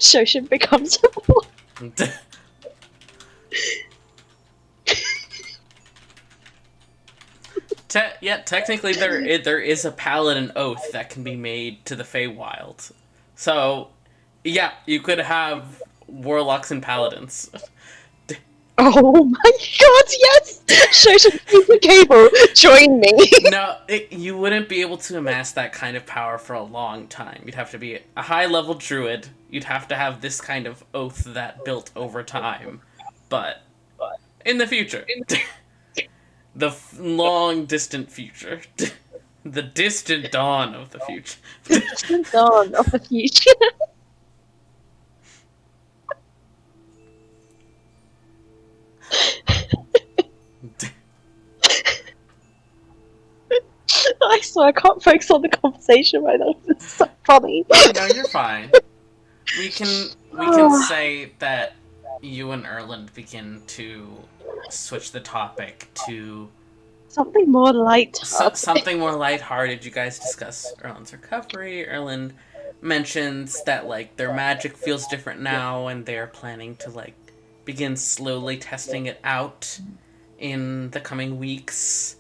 Shoshin becomes a boy. Technically there is a paladin oath that can be made to the Feywild. So, yeah, you could have warlocks and paladins. Oh my god, yes! Shoshin, the cable, join me! No, you wouldn't be able to amass that kind of power for a long time. You'd have to be a high-level druid. You'd have to have this kind of oath that built over time. But, in the future. The long, distant future. The distant dawn of the future. The distant dawn of the future. I swear I can't focus on the conversation right now. It's so funny. No, you're fine. We can say that you and Erland begin to switch the topic to something more light-hearted. Something more lighthearted. You guys discuss Erland's recovery. Erland mentions that their magic feels different now, and they're planning to begin slowly testing it out in the coming weeks.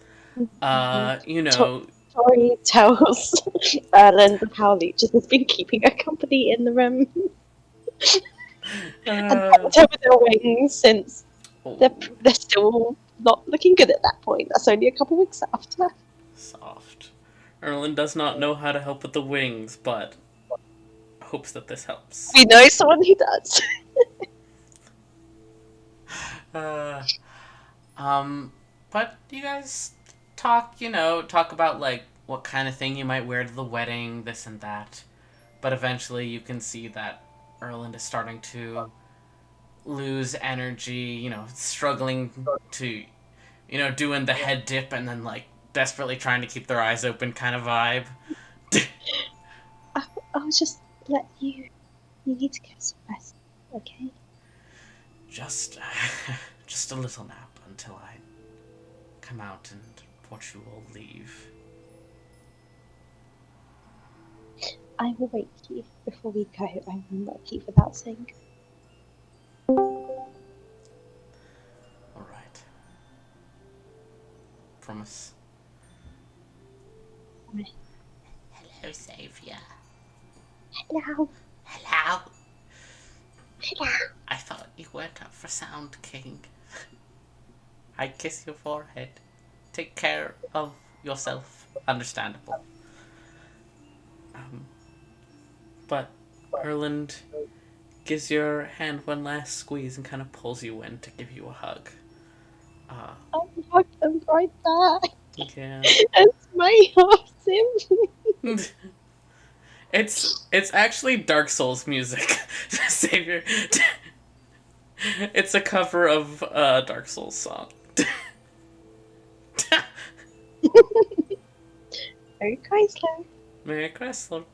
Tori tells Erland of how Leeches has been keeping her company in the room. And helped her with her wings, since they're still not looking good at that point. That's only a couple weeks after. Soft. Erland does not know how to help with the wings, but hopes that this helps. We know someone who does. But you guys talk about what kind of thing you might wear to the wedding, this and that. But eventually you can see that Erland is starting to lose energy, struggling to, doing the head dip and then desperately trying to keep their eyes open kind of vibe. I'll just let you. You need to get some rest, okay? Just a little nap until I come out and watch you all leave. I will wake you before we go. I will not keep without saying. All right. Promise. Hello, Savior. Hello. Hello. Hello. I thought you weren't up for Sound King. I kiss your forehead. Take care of yourself. Understandable. But Erland gives your hand one last squeeze and kind of pulls you in to give you a hug. I'm not right back. Yeah. It's my awesome. It's actually Dark Souls music. Savior. It's a cover of a Dark Souls song. Very Chrysler. Merry Chrysler.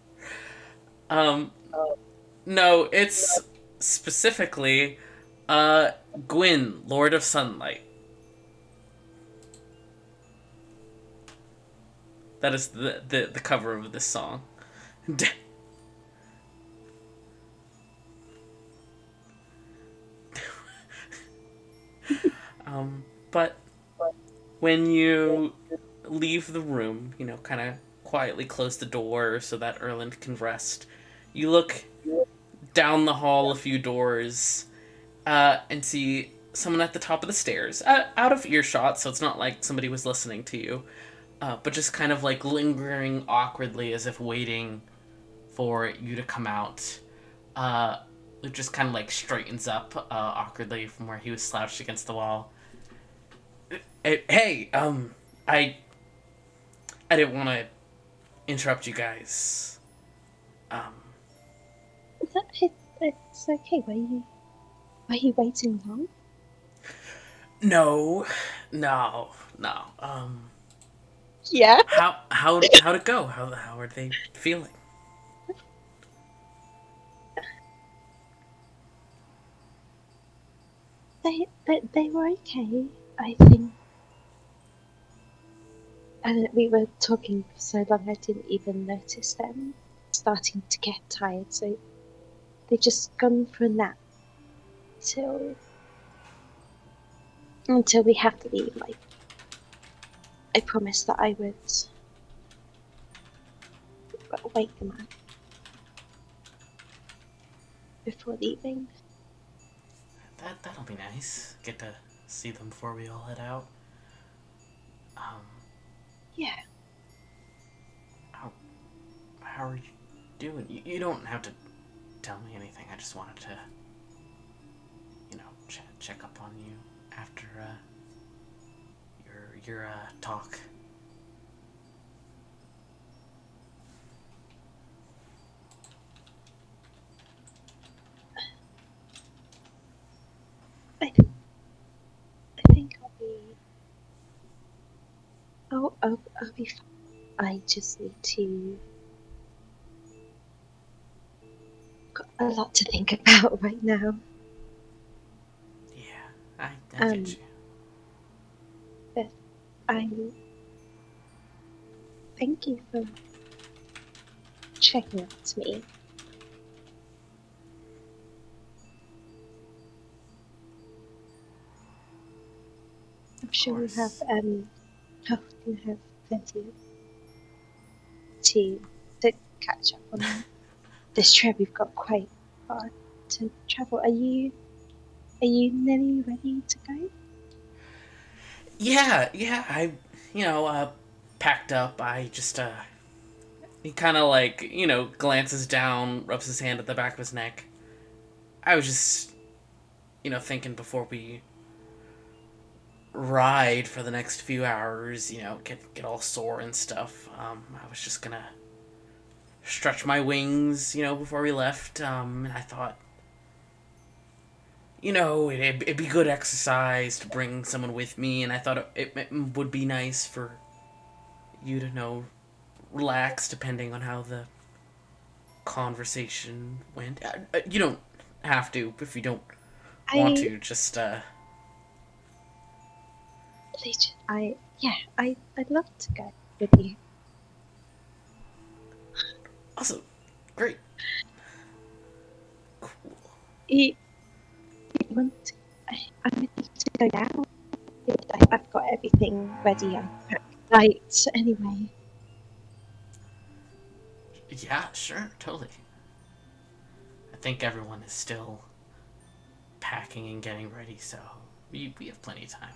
No, it's specifically Gwyn, Lord of Sunlight. That is the cover of this song. But when you leave the room, kind of quietly close the door so that Erland can rest, you look down the hall a few doors and see someone at the top of the stairs, out of earshot, so it's not like somebody was listening to you, but just kind of like lingering awkwardly as if waiting for you to come out. It just kind of like straightens up awkwardly from where he was slouched against the wall. Hey, I didn't want to interrupt you guys. It's okay. Were you waiting long? No, no. Yeah. How'd it go? How are they feeling? They were okay. I think. And we were talking for so long, I didn't even notice them starting to get tired. So they just gone for a nap until we have to leave. Like I promised that I would wake them up before leaving. That'll be nice. Get to see them before we all head out. Yeah. How are you doing? You don't have to tell me anything. I just wanted to, check up on you after your talk. I think I'll be fine. I just need to. Got a lot to think about right now. Yeah, I get you. But I thank you for checking out me. I'm sure we have plenty to catch up on this trip. We've got quite far to travel. Are you nearly ready to go? Yeah. I, packed up. I just, he kind of like, glances down, rubs his hand at the back of his neck. I was just, thinking before we ride for the next few hours, get all sore and stuff. I was just gonna stretch my wings, before we left. And I thought, it'd be good exercise to bring someone with me, and I thought it would be nice for you to relax depending on how the conversation went. You don't have to if you don't want I to. Just I'd love to go with you. awesome, great, cool. You want to, I'm ready to go now. I've got everything ready. I packed lights anyway. Yeah, sure, totally. I think everyone is still packing and getting ready, so we have plenty of time.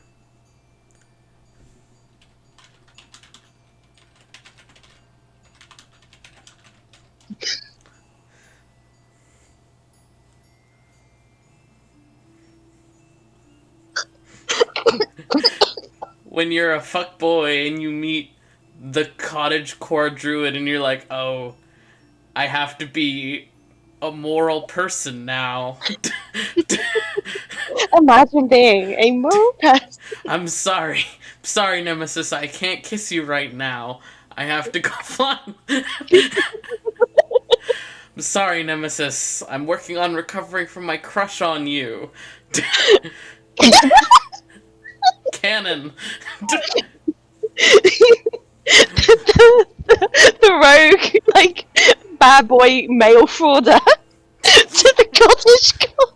When you're a fuck boy and you meet the cottage core druid and you're like, oh, I have to be a moral person now. Imagine being a moral person. I'm sorry. Sorry, Nemesis, I can't kiss you right now. I have to go fly. I'm sorry, Nemesis. I'm working on recovering from my crush on you. Canon. The rogue, like, bad boy male frauder to the cottage core.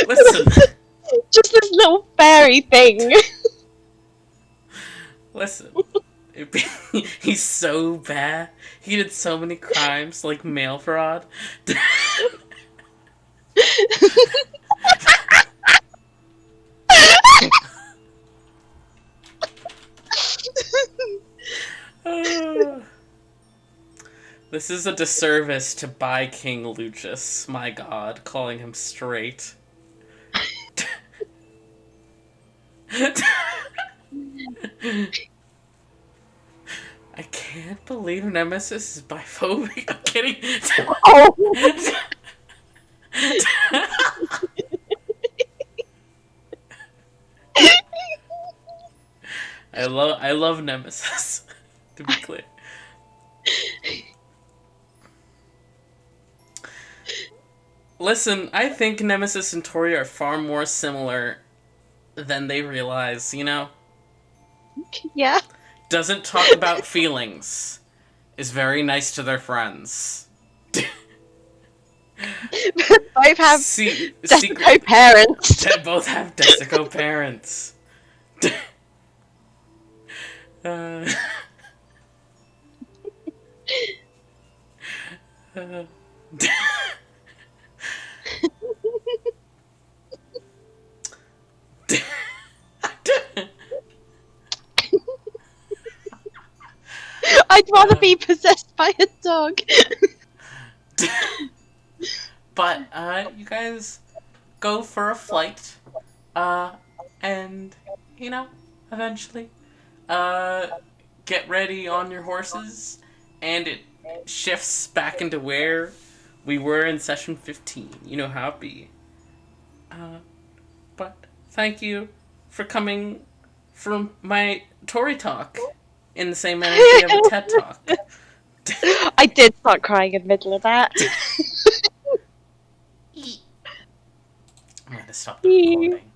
Listen. Just this little fairy thing. Listen. He's so bad. He did so many crimes, like mail fraud. This is a disservice to by King Lucius. My god, calling him straight. I can't believe Nemesis is biphobic. I'm kidding. Oh. I love Nemesis. To be clear. Listen, I think Nemesis and Toure are far more similar than they realize, you know? Yeah. Doesn't talk about feelings. Is very nice to their friends. Both have Desico parents. Both have Desico parents. I'd rather be possessed by a dog. But you guys go for a flight, and you know, eventually, get ready on your horses, and it shifts back into where we were in session 15. You know how it be. But thank you for coming from my Tory talk in the same energy of a TED talk. I did start crying in the middle of that. I'm gonna stop the recording.